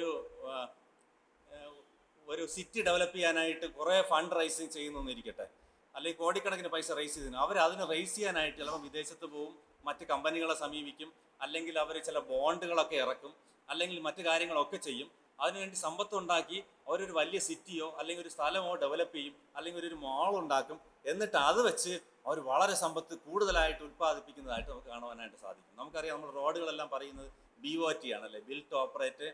ഒരു സിറ്റി ഡെവലപ്പ് ചെയ്യാനായിട്ട് കുറേ ഫണ്ട് റൈസിങ് ചെയ്യുന്നിരിക്കട്ടെ, അല്ലെങ്കിൽ കോടിക്കണക്കിന് പൈസ റൈസ് ചെയ്തിന് അതിനെ റൈസ് ചെയ്യാനായിട്ട് ചിലപ്പോൾ വിദേശത്ത് പോവും, മറ്റ് കമ്പനികളെ സമീപിക്കും, അല്ലെങ്കിൽ അവർ ചില ബോണ്ടുകളൊക്കെ ഇറക്കും, അല്ലെങ്കിൽ മറ്റു കാര്യങ്ങളൊക്കെ ചെയ്യും. അതിനുവേണ്ടി സമ്പത്തുണ്ടാക്കി അവരൊരു വലിയ സിറ്റിയോ അല്ലെങ്കിൽ ഒരു സ്ഥലമോ ഡെവലപ്പ് ചെയ്യും, അല്ലെങ്കിൽ ഒരു മാൾ ഉണ്ടാക്കും. എന്നിട്ട് അത് വെച്ച് അവർ വളരെ സമ്പത്ത് കൂടുതലായിട്ട് ഉൽപ്പാദിപ്പിക്കുന്നതായിട്ട് നമുക്ക് കാണുവാനായിട്ട് സാധിക്കും. നമുക്കറിയാം, നമ്മൾ റോഡുകളെല്ലാം പറയുന്നത് BOT ആണല്ലേ, ബിൽറ്റ് ഓപ്പറേറ്റ്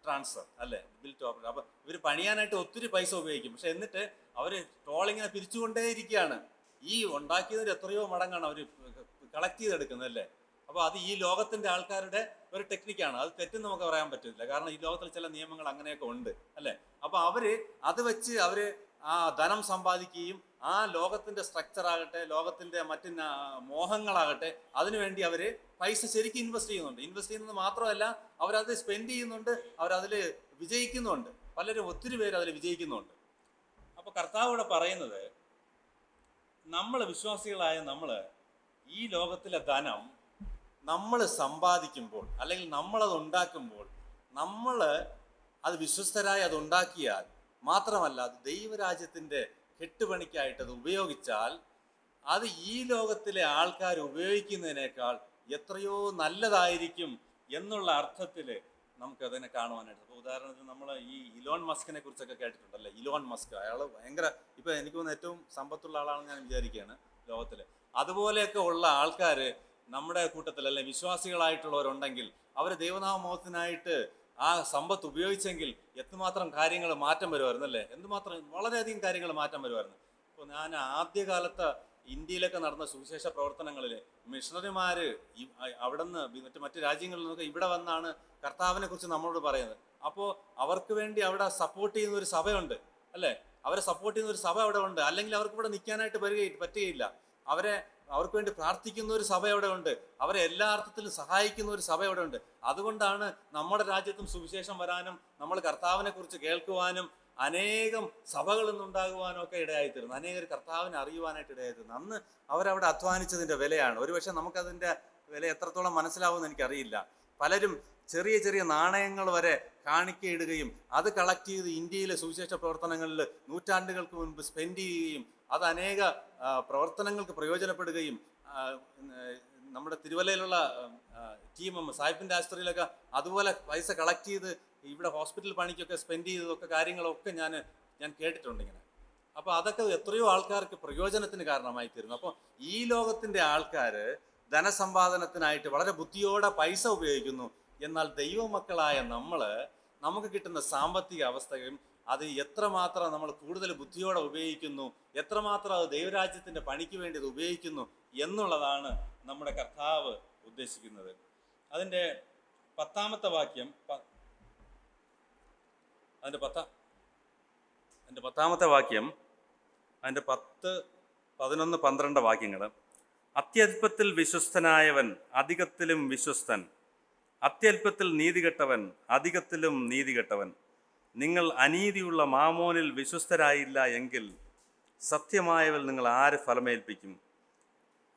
ട്രാൻസ്ഫർ അല്ലേ, ബിൽറ്റ് ഓപ്പറേറ്റ്. അപ്പോൾ ഇവർ പണിയാനായിട്ട് ഒത്തിരി പൈസ ഉപയോഗിക്കും, പക്ഷെ എന്നിട്ട് അവർ ടോളിങ്ങനെ പിരിച്ചുകൊണ്ടേയിരിക്കുകയാണ്. ഈ ഉണ്ടാക്കിയതിന് എത്രയോ മടങ്ങാണ് അവർ കളക്ട് ചെയ്തെടുക്കുന്നത് അല്ലേ. അപ്പോൾ അത് ഈ ലോകത്തിൻ്റെ ആൾക്കാരുടെ ഒരു ടെക്നിക്കാണ്. അത് തെറ്റെന്ന് നമുക്ക് പറയാൻ പറ്റില്ല, കാരണം ഈ ലോകത്തിൽ ചില നിയമങ്ങൾ അങ്ങനെയൊക്കെ ഉണ്ട് അല്ലേ. അപ്പോൾ അത് വെച്ച് അവർ ആ ധനം സമ്പാദിക്കുകയും ആ ലോകത്തിൻ്റെ സ്ട്രക്ചർ ആകട്ടെ, ലോകത്തിൻ്റെ മറ്റ് മോഹങ്ങളാകട്ടെ, അതിനുവേണ്ടി അവർ പൈസ ശരിക്കും ഇൻവെസ്റ്റ് ചെയ്യുന്നുണ്ട്. ഇൻവെസ്റ്റ് ചെയ്യുന്നത് മാത്രമല്ല, അവരത് സ്പെൻഡ് ചെയ്യുന്നുണ്ട്, അവരതിൽ വിജയിക്കുന്നുണ്ട്. പലരും, ഒത്തിരി പേര് അതിൽ വിജയിക്കുന്നുണ്ട്. അപ്പോൾ കർത്താവ് ഇവിടെ പറയുന്നത്, നമ്മൾ വിശ്വാസികളായ നമ്മൾ ഈ ലോകത്തിലെ ധനം നമ്മൾ സമ്പാദിക്കുമ്പോൾ, അല്ലെങ്കിൽ നമ്മളത് ഉണ്ടാക്കുമ്പോൾ, നമ്മൾ അത് വിശ്വസ്തരായി അത് ഉണ്ടാക്കിയാൽ മാത്രമല്ല, അത് ദൈവരാജ്യത്തിൻ്റെ കെട്ടുപണിക്കായിട്ട് അത് ഉപയോഗിച്ചാൽ, അത് ഈ ലോകത്തിലെ ആൾക്കാർ ഉപയോഗിക്കുന്നതിനേക്കാൾ എത്രയോ നല്ലതായിരിക്കും എന്നുള്ള അർത്ഥത്തിൽ നമുക്കതിനെ കാണുവാനായിട്ട്. അപ്പോൾ ഉദാഹരണത്തിന് നമ്മൾ ഈ ഇലോൺ മസ്കിനെ കുറിച്ചൊക്കെ കേട്ടിട്ടുണ്ടല്ലേ. ഇലോൺ മസ്ക്, അയാൾ ഭയങ്കര, ഇപ്പം എനിക്ക് തോന്നുന്നു ഏറ്റവും സമ്പത്തുള്ള ആളാണെന്ന് ഞാൻ വിചാരിക്കുകയാണ് ലോകത്തിൽ. അതുപോലെയൊക്കെ ഉള്ള ആൾക്കാർ നമ്മുടെ കൂട്ടത്തിൽ, അല്ലെ വിശ്വാസികളായിട്ടുള്ളവരുണ്ടെങ്കിൽ, അവർ ദൈവനാമോഹത്തിനായിട്ട് ആ സമ്പത്ത് ഉപയോഗിച്ചെങ്കിൽ എത്രമാത്രം കാര്യങ്ങൾ മാറ്റം വരുമായിരുന്നു, അല്ലേ? എന്തുമാത്രം, വളരെയധികം കാര്യങ്ങൾ മാറ്റം വരുമായിരുന്നു. ഇപ്പോൾ ഞാൻ ആദ്യകാലത്ത് ഇന്ത്യയിലൊക്കെ നടന്ന സുവിശേഷ പ്രവർത്തനങ്ങളിൽ മിഷണറിമാർ അവിടെ നിന്ന് മറ്റ് രാജ്യങ്ങളിൽ നിന്നൊക്കെ ഇവിടെ വന്നാണ് കർത്താവിനെ കുറിച്ച് നമ്മളോട് പറയുന്നത്. അപ്പോൾ അവർക്ക് വേണ്ടി അവിടെ സപ്പോർട്ട് ചെയ്യുന്ന ഒരു സഭയുണ്ട്, അല്ലേ? അവരെ സപ്പോർട്ട് ചെയ്യുന്ന ഒരു സഭ അവിടെ ഉണ്ട്. അല്ലെങ്കിൽ അവർക്ക് ഇവിടെ നിൽക്കാനായിട്ട് പറ്റുകയില്ല. അവർക്ക് വേണ്ടി പ്രാർത്ഥിക്കുന്ന ഒരു സഭ അവിടെ ഉണ്ട്. അവരെ എല്ലാ അർത്ഥത്തിലും സഹായിക്കുന്ന ഒരു സഭ അവിടെ ഉണ്ട്. അതുകൊണ്ടാണ് നമ്മുടെ രാജ്യത്തും സുവിശേഷം വരാനും, നമ്മൾ കർത്താവിനെ കുറിച്ച് കേൾക്കുവാനും, അനേകം സഭകളിൽ നിന്നുണ്ടാകുവാനും ഒക്കെ ഇടയായിത്തീരുന്നു. അനേകർ കർത്താവിനെ അറിയുവാനായിട്ട് ഇടയായിത്തീരുന്നു. അന്ന് അവരവിടെ അധ്വാനിച്ചതിൻ്റെ വിലയാണ്. ഒരുപക്ഷെ നമുക്കതിൻ്റെ വില എത്രത്തോളം മനസ്സിലാവുമെന്ന് എനിക്കറിയില്ല. പലരും ചെറിയ ചെറിയ നാണയങ്ങൾ വരെ കാണിക്കയിടുകയും അത് കളക്ട് ചെയ്ത് ഇന്ത്യയിലെ സുവിശേഷ പ്രവർത്തനങ്ങളിൽ നൂറ്റാണ്ടുകൾക്ക് മുൻപ് സ്പെൻഡ് ചെയ്യുകയും അത് അനേക പ്രവർത്തനങ്ങൾക്ക് പ്രയോജനപ്പെടുകയും, നമ്മുടെ തിരുവല്ലയിലുള്ള ടീം സായിപ്പിൻ്റെ ആശുപത്രിയിലൊക്കെ അതുപോലെ പൈസ കളക്ട് ചെയ്ത് ഇവിടെ ഹോസ്പിറ്റൽ പണിക്കൊക്കെ സ്പെൻഡ് ചെയ്തതൊക്കെ കാര്യങ്ങളൊക്കെ ഞാൻ കേട്ടിട്ടുണ്ട് ഇങ്ങനെ. അപ്പോൾ അതൊക്കെ എത്രയോ ആൾക്കാർക്ക് പ്രയോജനത്തിന് കാരണമായി തീരുന്നു. അപ്പോൾ ഈ ലോകത്തിൻ്റെ ആൾക്കാർ ധനസമ്പാദനത്തിനായിട്ട് വളരെ ബുദ്ധിയോടെ പൈസ ഉപയോഗിക്കുന്നു. എന്നാൽ ദൈവമക്കളായ നമുക്ക് കിട്ടുന്ന സാമ്പത്തിക അവസ്ഥയും അത് എത്രമാത്രം നമ്മൾ കൂടുതൽ ബുദ്ധിയോടെ ഉപയോഗിക്കുന്നു, എത്രമാത്രം അത് ദൈവരാജ്യത്തിൻ്റെ പണിക്ക് വേണ്ടി അത് ഉപയോഗിക്കുന്നു എന്നുള്ളതാണ് നമ്മുടെ കർത്താവ് ഉദ്ദേശിക്കുന്നത്. അതിൻ്റെ 10-ാമത്തെ വാക്യം, അതിൻ്റെ 10-ാമത്തെ വാക്യം, അതിൻ്റെ 10, 11, 12 വാക്യങ്ങൾ. അത്യല്പത്തിൽ വിശ്വസ്തനായവൻ അധികത്തിലും വിശ്വസ്തൻ, അത്യല്പത്തിൽ നീതികെട്ടവൻ അധികത്തിലും നീതികെട്ടവൻ. നിങ്ങൾ അനീതിയുള്ള മാമോനിൽ വിശ്വസ്തരായില്ല എങ്കിൽ സത്യമായവൽ നിങ്ങൾ ആര് ഫലമേൽപ്പിക്കും?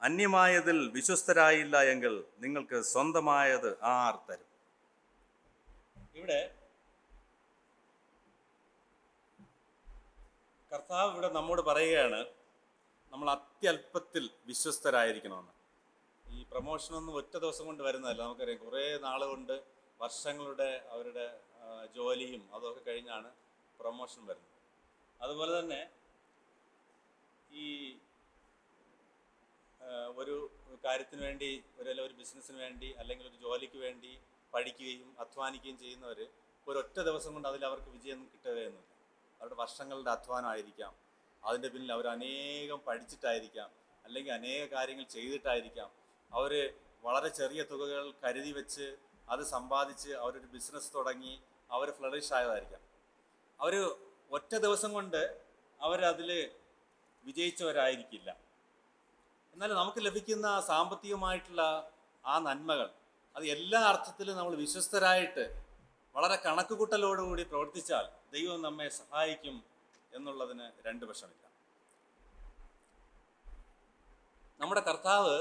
അന്യമായതിൽ വിശ്വസ്തരായില്ല എങ്കിൽ നിങ്ങൾക്ക് സ്വന്തമായത് ആർ തരും? ഇവിടെ കർത്താവ് ഇവിടെ നമ്മോട് പറയുകയാണ്, നമ്മൾ അത്യല്പത്തിൽ വിശ്വസ്തരായിരിക്കണമെന്ന്. ഈ പ്രൊമോഷനൊന്നും ഒറ്റ ദിവസം കൊണ്ട് വരുന്നതല്ല. നമുക്കറിയാം, കുറേ നാളുകൊണ്ട്, വർഷങ്ങളുടെ അവരുടെ ജോലിയും അതൊക്കെ കഴിഞ്ഞാണ് പ്രൊമോഷൻ വരുന്നത്. അതുപോലെ തന്നെ ഈ ഒരു കാര്യത്തിന് വേണ്ടി, ഒരു ബിസിനസ്സിന് വേണ്ടി, അല്ലെങ്കിൽ ഒരു ജോലിക്ക് വേണ്ടി പഠിക്കുകയും അധ്വാനിക്കുകയും ചെയ്യുന്നവർ ഒരൊറ്റ ദിവസം കൊണ്ട് അതിൽ അവർക്ക് വിജയം കിട്ടുകയൊന്നുമില്ല. അവരുടെ വർഷങ്ങളുടെ അധ്വാനമായിരിക്കാം, അതിൻ്റെ പിന്നിൽ അവർ അനേകം പഠിച്ചിട്ടായിരിക്കാം, അല്ലെങ്കിൽ അനേക കാര്യങ്ങൾ ചെയ്തിട്ടായിരിക്കാം. അവർ വളരെ ചെറിയ തുകകൾ കരുതി വെച്ച് അത് സമ്പാദിച്ച് അവരൊരു ബിസിനസ് തുടങ്ങി അവർ ഫ്ലറിഷ് ആയതായിരിക്കാം. അവർ ഒറ്റ ദിവസം കൊണ്ട് അവരതിൽ വിജയിച്ചവരായിരിക്കില്ല. എന്നാൽ നമുക്ക് ലഭിക്കുന്ന സാമ്പത്തികമായിട്ടുള്ള ആ നന്മകൾ, അത് എല്ലാ അർത്ഥത്തിലും നമ്മൾ വിശ്വസ്തരായിട്ട് വളരെ കണക്കുകൂട്ടലോടുകൂടി പ്രവർത്തിച്ചാൽ ദൈവം നമ്മെ സഹായിക്കും എന്നുള്ളതിന് രണ്ട് പക്ഷമില്ല. നമ്മുടെ കർത്താവ്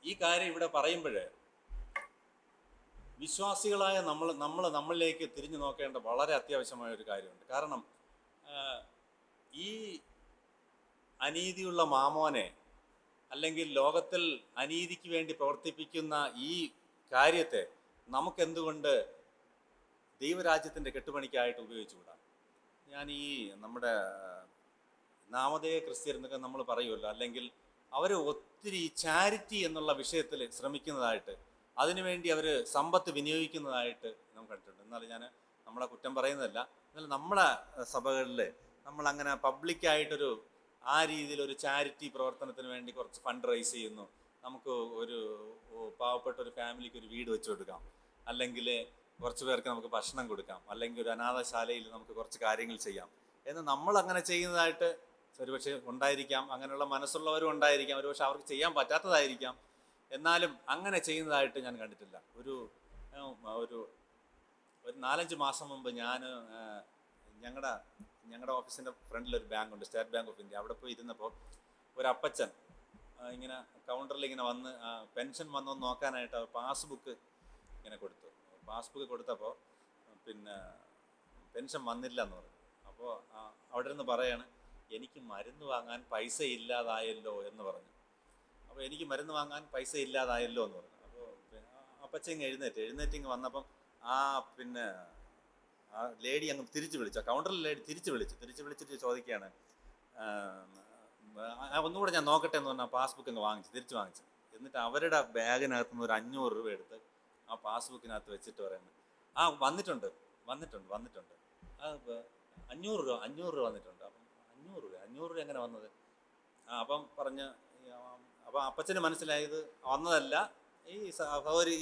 ഈ കാര്യം ഇവിടെ പറയുമ്പോൾ വിശ്വാസികളായ നമ്മളിലേക്ക് തിരിഞ്ഞു നോക്കേണ്ട വളരെ അത്യാവശ്യമായ ഒരു കാര്യമുണ്ട്. കാരണം ഈ അനീതിയുള്ള മാമോനെ, അല്ലെങ്കിൽ ലോകത്തിൽ അനീതിക്ക് വേണ്ടി പ്രവർത്തിപ്പിക്കുന്ന ഈ കാര്യത്തെ നമുക്കെന്തുകൊണ്ട് ദൈവരാജ്യത്തിൻ്റെ കെട്ടുപണിക്കായിട്ട് ഉപയോഗിച്ചുകൂടാ? ഞാൻ ഈ നമ്മുടെ നാമധേയ ക്രിസ്ത്യരെന്നൊക്കെ നമ്മൾ പറയുമല്ലോ, അല്ലെങ്കിൽ അവർ ഒത്തിരി ചാരിറ്റി എന്നുള്ള വിഷയത്തിൽ ശ്രമിക്കുന്നതായിട്ട്, അതിനുവേണ്ടി അവർ സമ്പത്ത് വിനിയോഗിക്കുന്നതായിട്ട് നമുക്ക് കണ്ടിട്ടുണ്ട്. എന്നാലും ഞാൻ നമ്മളെ കുറ്റം പറയുന്നതല്ല. എന്നാൽ നമ്മുടെ സഭകളിൽ നമ്മളങ്ങനെ പബ്ലിക്കായിട്ടൊരു ആ രീതിയിലൊരു ചാരിറ്റി പ്രവർത്തനത്തിന് വേണ്ടി കുറച്ച് ഫണ്ട് റൈസ് ചെയ്യുന്നു. നമുക്ക് ഒരു പാവപ്പെട്ട ഒരു ഫാമിലിക്ക് ഒരു വീട് വെച്ച് കൊടുക്കാം, അല്ലെങ്കിൽ കുറച്ച് പേർക്ക് നമുക്ക് ഭക്ഷണം കൊടുക്കാം, അല്ലെങ്കിൽ ഒരു അനാഥശാലയിൽ നമുക്ക് കുറച്ച് കാര്യങ്ങൾ ചെയ്യാം എന്ന് നമ്മൾ അങ്ങനെ ചെയ്യുന്നതായിട്ട് ഒരുപക്ഷെ ഉണ്ടായിരിക്കാം, അങ്ങനെയുള്ള മനസ്സുള്ളവരും ഉണ്ടായിരിക്കാം, ഒരുപക്ഷെ അവർക്ക് ചെയ്യാൻ പറ്റാത്തതായിരിക്കാം. എന്നാലും അങ്ങനെ ചെയ്യുന്നതായിട്ട് ഞാൻ കണ്ടിട്ടില്ല. ഒരു ഒരു ഒരു 4-5 മാസം മുമ്പ് ഞാൻ ഞങ്ങളുടെ ഞങ്ങളുടെ ഓഫീസിൻ്റെ ഫ്രണ്ടിലൊരു ബാങ്കുണ്ട്, സ്റ്റേറ്റ് ബാങ്ക് ഓഫ് ഇന്ത്യ. അവിടെ പോയി ഇരുന്നപ്പോൾ ഒരു അപ്പച്ചൻ ഇങ്ങനെ കൗണ്ടറിൽ ഇങ്ങനെ വന്ന് പെൻഷൻ വന്നോ നോക്കാനായിട്ട് പാസ്ബുക്ക് ഇങ്ങനെ കൊടുത്തു. പാസ്ബുക്ക് കൊടുത്തപ്പോൾ പിന്നെ പെൻഷൻ വന്നില്ല എന്ന് പറഞ്ഞു. അപ്പോൾ അവിടെ നിന്ന് പറയാണ്, എനിക്ക് മരുന്ന് വാങ്ങാൻ പൈസ ഇല്ലാതായല്ലോ എന്ന് പറഞ്ഞു. അപ്പോൾ എനിക്ക് മരുന്ന് വാങ്ങാൻ പൈസ ഇല്ലാതായല്ലോ എന്ന് പറഞ്ഞു. അപ്പോൾ അപ്പച്ചൻ എഴുന്നേറ്റിങ് വന്നപ്പം പിന്നെ ആ ലേഡി അങ്ങ് തിരിച്ചു വിളിച്ചു. കൗണ്ടറിൽ ലേഡി തിരിച്ചു വിളിച്ചിട്ട് ചോദിക്കുകയാണ്, ഒന്നുകൂടെ ഞാൻ നോക്കട്ടെ എന്ന് പറഞ്ഞാൽ പാസ്ബുക്ക് അങ്ങ് തിരിച്ചു വാങ്ങിച്ചു. എന്നിട്ട് അവരുടെ ബാഗിനകത്ത് നിന്ന് ഒരു 500 രൂപ എടുത്ത് ആ പാസ്ബുക്കിനകത്ത് വെച്ചിട്ട് പറയുന്നത്, വന്നിട്ടുണ്ട്. അത് 500 രൂപ വന്നിട്ടുണ്ട്. അപ്പം 500 രൂപ എങ്ങനെ വന്നത്? അപ്പം പറഞ്ഞ്, അപ്പം അപ്പച്ചന് മനസ്സിലായത് വന്നതല്ല,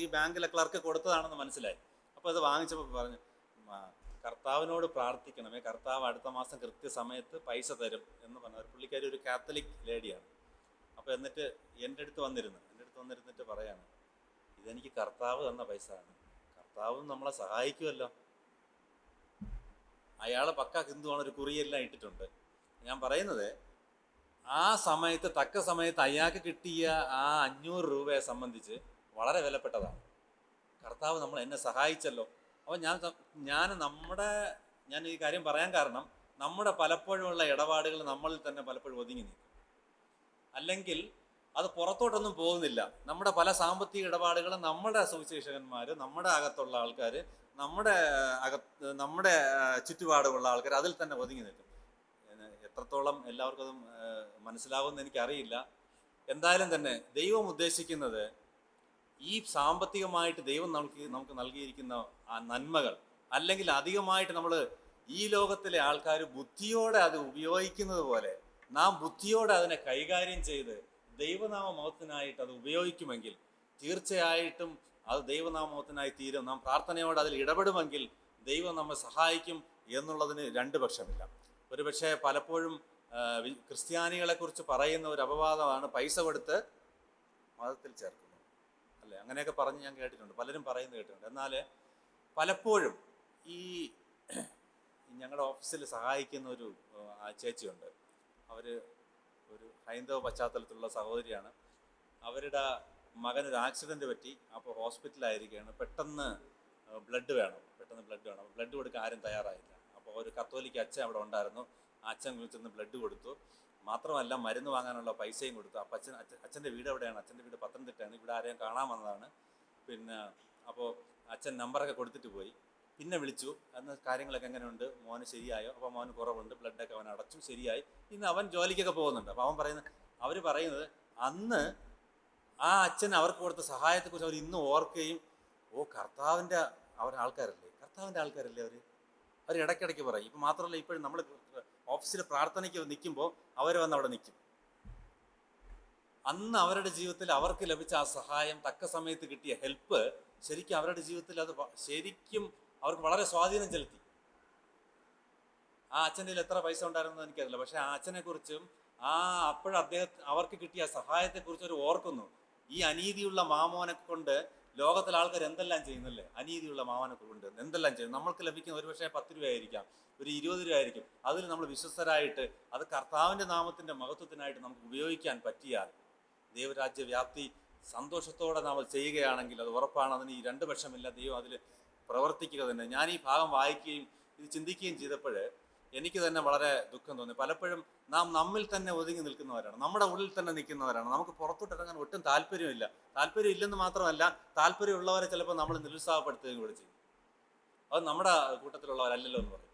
ഈ ബാങ്കിലെ ക്ലർക്ക് കൊടുത്തതാണെന്ന് മനസ്സിലായി. അപ്പോൾ അത് വാങ്ങിച്ചപ്പോൾ പറഞ്ഞു, കർത്താവിനോട് പ്രാർത്ഥിക്കണമേ, കർത്താവ് അടുത്ത മാസം കൃത്യസമയത്ത് പൈസ തരും എന്ന് പറഞ്ഞു. ഒരു പുള്ളിക്കാരി ഒരു കാത്തലിക് ലേഡിയാണ്. അപ്പോൾ എന്നിട്ട് എൻ്റെ അടുത്ത് വന്നിരുന്നിട്ട് പറയാണ്, ഇതെനിക്ക് കർത്താവ് തന്ന പൈസ ആണ്, കർത്താവും നമ്മളെ സഹായിക്കുമല്ലോ. അയാൾ പക്ക ഹിന്ദുവാണ്, ഒരു കുറിയെല്ലാം ഇട്ടിട്ടുണ്ട്. ഞാൻ പറയുന്നത്, ആ സമയത്ത് തക്ക സമയത്ത് അയാൾക്ക് കിട്ടിയ ആ 500 രൂപയെ സംബന്ധിച്ച് വളരെ വിലപ്പെട്ടതാണ്. കർത്താവ് എന്നെ സഹായിച്ചല്ലോ. അപ്പോൾ ഞാൻ ഈ കാര്യം പറയാൻ കാരണം, നമ്മുടെ പലപ്പോഴുമുള്ള ഇടപാടുകൾ നമ്മളിൽ തന്നെ പലപ്പോഴും ഒതുങ്ങി നിൽക്കും. അല്ലെങ്കിൽ അത് പുറത്തോട്ടൊന്നും പോകുന്നില്ല. നമ്മുടെ പല സാമ്പത്തിക ഇടപാടുകളും നമ്മുടെ സുവിശേഷകന്മാർ, നമ്മുടെ അകത്തുള്ള ആൾക്കാർ, നമ്മുടെ ചുറ്റുപാടുമുള്ള ആൾക്കാർ അതിൽ തന്നെ ഒതുങ്ങി നിൽക്കും. എത്രത്തോളം എല്ലാവർക്കും അത് മനസ്സിലാവുമെന്ന് എനിക്കറിയില്ല. എന്തായാലും തന്നെ ദൈവം ഉദ്ദേശിക്കുന്നത്, ഈ സാമ്പത്തികമായിട്ട് ദൈവം നമുക്ക് നൽകിയിരിക്കുന്ന ആ നന്മകൾ, അല്ലെങ്കിൽ അധികമായിട്ട് നമ്മൾ ഈ ലോകത്തിലെ ആൾക്കാർ ബുദ്ധിയോടെ അത് ഉപയോഗിക്കുന്നത് പോലെ നാം ബുദ്ധിയോടെ അതിനെ കൈകാര്യം ചെയ്ത് ദൈവനാമമഹത്വത്തിനായിട്ട് അത് ഉപയോഗിക്കുമെങ്കിൽ തീർച്ചയായിട്ടും അത് ദൈവനാമമഹത്വത്തിനായി തീരും. നാം പ്രാർത്ഥനയോടെ അതിൽ ഇടപെടുമെങ്കിൽ ദൈവം നമ്മെ സഹായിക്കും എന്നുള്ളതിന് 2 പക്ഷമില്ല. ഒരുപക്ഷെ പലപ്പോഴും ക്രിസ്ത്യാനികളെക്കുറിച്ച് പറയുന്ന ഒരു അപവാദമാണ് പൈസ കൊടുത്ത് മതത്തിൽ ചേർക്കുന്നു, അല്ലേ? അങ്ങനെയൊക്കെ പറഞ്ഞ് ഞാൻ കേട്ടിട്ടുണ്ട്, പലരും പറയുന്നത് കേട്ടിട്ടുണ്ട്. എന്നാൽ പലപ്പോഴും ഈ ഞങ്ങളുടെ ഓഫീസിൽ സഹായിക്കുന്ന ഒരു ചേച്ചിയുണ്ട്. അവർ ഒരു ഹൈന്ദവ പശ്ചാത്തലത്തിലുള്ള സഹോദരിയാണ്. അവരുടെ മകനൊരു ആക്സിഡൻറ്റ് പറ്റി. അപ്പോൾ ഹോസ്പിറ്റലായിരിക്കുകയാണ്. പെട്ടെന്ന് ബ്ലഡ് വേണം. ബ്ലഡ് കൊടുക്കാൻ ആരും തയ്യാറായില്ല. അപ്പോൾ ഒരു കത്തോലിക്ക അച്ഛൻ അവിടെ ഉണ്ടായിരുന്നു. ആ അച്ഛൻ വിളിച്ചൊന്ന് ബ്ലഡ് കൊടുത്തു. മാത്രമല്ല മരുന്ന് വാങ്ങാനുള്ള പൈസയും കൊടുത്തു. അപ്പോൾ അച്ഛൻ്റെ വീട് എവിടെയാണ്? അച്ഛൻ്റെ വീട് പത്തനംതിട്ടയാണ്. ഇവിടെ ആരെയും കാണാൻ വന്നതാണ്. അപ്പോൾ അച്ഛൻ നമ്പറൊക്കെ കൊടുത്തിട്ട് പോയി. പിന്നെ വിളിച്ചു, അന്ന് കാര്യങ്ങളൊക്കെ എങ്ങനെയുണ്ട്, മോന് ശരിയായോ? അപ്പോൾ മോന് കുറവുണ്ട്, ബ്ലഡൊക്കെ അവൻ അടച്ചു, ശരിയായി. ഇന്ന് അവൻ ജോലിക്കൊക്കെ പോകുന്നുണ്ട്. അപ്പോൾ അവർ പറയുന്നത് അന്ന് ആ അച്ഛൻ അവർക്ക് കൊടുത്ത സഹായത്തെക്കുറിച്ച് അവർ ഇന്ന് ഓർക്കുകയും, കർത്താവിൻ്റെ ആൾക്കാരല്ലേ അവർ ഇടയ്ക്കിടയ്ക്ക് പറയും. ഇപ്പം മാത്രമല്ല, ഇപ്പോഴും നമ്മൾ ഓഫീസിൽ പ്രാർത്ഥനയ്ക്ക് നിൽക്കുമ്പോൾ അവർ വന്ന് അവിടെ നിൽക്കും. അന്ന് അവരുടെ ജീവിതത്തിൽ അവർക്ക് ലഭിച്ച ആ സഹായം, തക്ക സമയത്ത് കിട്ടിയ ഹെൽപ്പ് ശരിക്കും അവരുടെ ജീവിതത്തിൽ അത് ശരിക്കും അവർക്ക് വളരെ സ്വാധീനം ചെലുത്തി. ആ അച്ഛൻ്റെ കയ്യിൽ എത്ര പൈസ ഉണ്ടായിരുന്നത് എനിക്കറിയില്ല. പക്ഷെ ആ അച്ഛനെക്കുറിച്ചും അവർക്ക് കിട്ടിയ സഹായത്തെക്കുറിച്ച് അവർ ഓർക്കുന്നു. ഈ അനീതിയുള്ള മാമോനെ കൊണ്ട് ലോകത്തിലെ ആൾക്കാർ എന്തെല്ലാം ചെയ്യുന്നല്ലേ? അനീതിയുള്ള മാമോനെ കൊണ്ട് എന്തെല്ലാം ചെയ്യുന്നു. നമ്മൾക്ക് ലഭിക്കുന്ന ഒരു പക്ഷേ 10 രൂപയായിരിക്കാം, ഒരു 20 രൂപയായിരിക്കും. അതിൽ നമ്മൾ വിശ്വസ്തരായിട്ട് അത് കർത്താവിൻ്റെ നാമത്തിൻ്റെ മഹത്വത്തിനായിട്ട് നമുക്ക് ഉപയോഗിക്കാൻ പറ്റിയാൽ, ദൈവരാജ്യ വ്യാപ്തി സന്തോഷത്തോടെ നമ്മൾ ചെയ്യുകയാണെങ്കിൽ അത് ഉറപ്പാണ്. അതിന് ഈ 2 പക്ഷമില്ല. ദൈവം അതിൽ പ്രവർത്തിക്കുക തന്നെ. ഞാൻ ഈ ഭാഗം വായിക്കുകയും ഇത് ചിന്തിക്കുകയും ചെയ്തപ്പോൾ എനിക്ക് തന്നെ വളരെ ദുഃഖം തോന്നി. പലപ്പോഴും നാം നമ്മിൽ തന്നെ ഒതുങ്ങി നിൽക്കുന്നവരാണ്, നമ്മുടെ ഉള്ളിൽ തന്നെ നിൽക്കുന്നവരാണ്. നമുക്ക് പുറത്തോട്ട് ഇറങ്ങാൻ ഒട്ടും താല്പര്യമില്ല. താല്പര്യം ഇല്ലെന്ന് മാത്രമല്ല, താല്പര്യമുള്ളവരെ ചിലപ്പോൾ നമ്മൾ നിരുത്സാഹപ്പെടുത്തുകയും കൂടെ ചെയ്യും. അത് നമ്മുടെ കൂട്ടത്തിലുള്ളവരല്ലല്ലോ എന്ന് പറയും,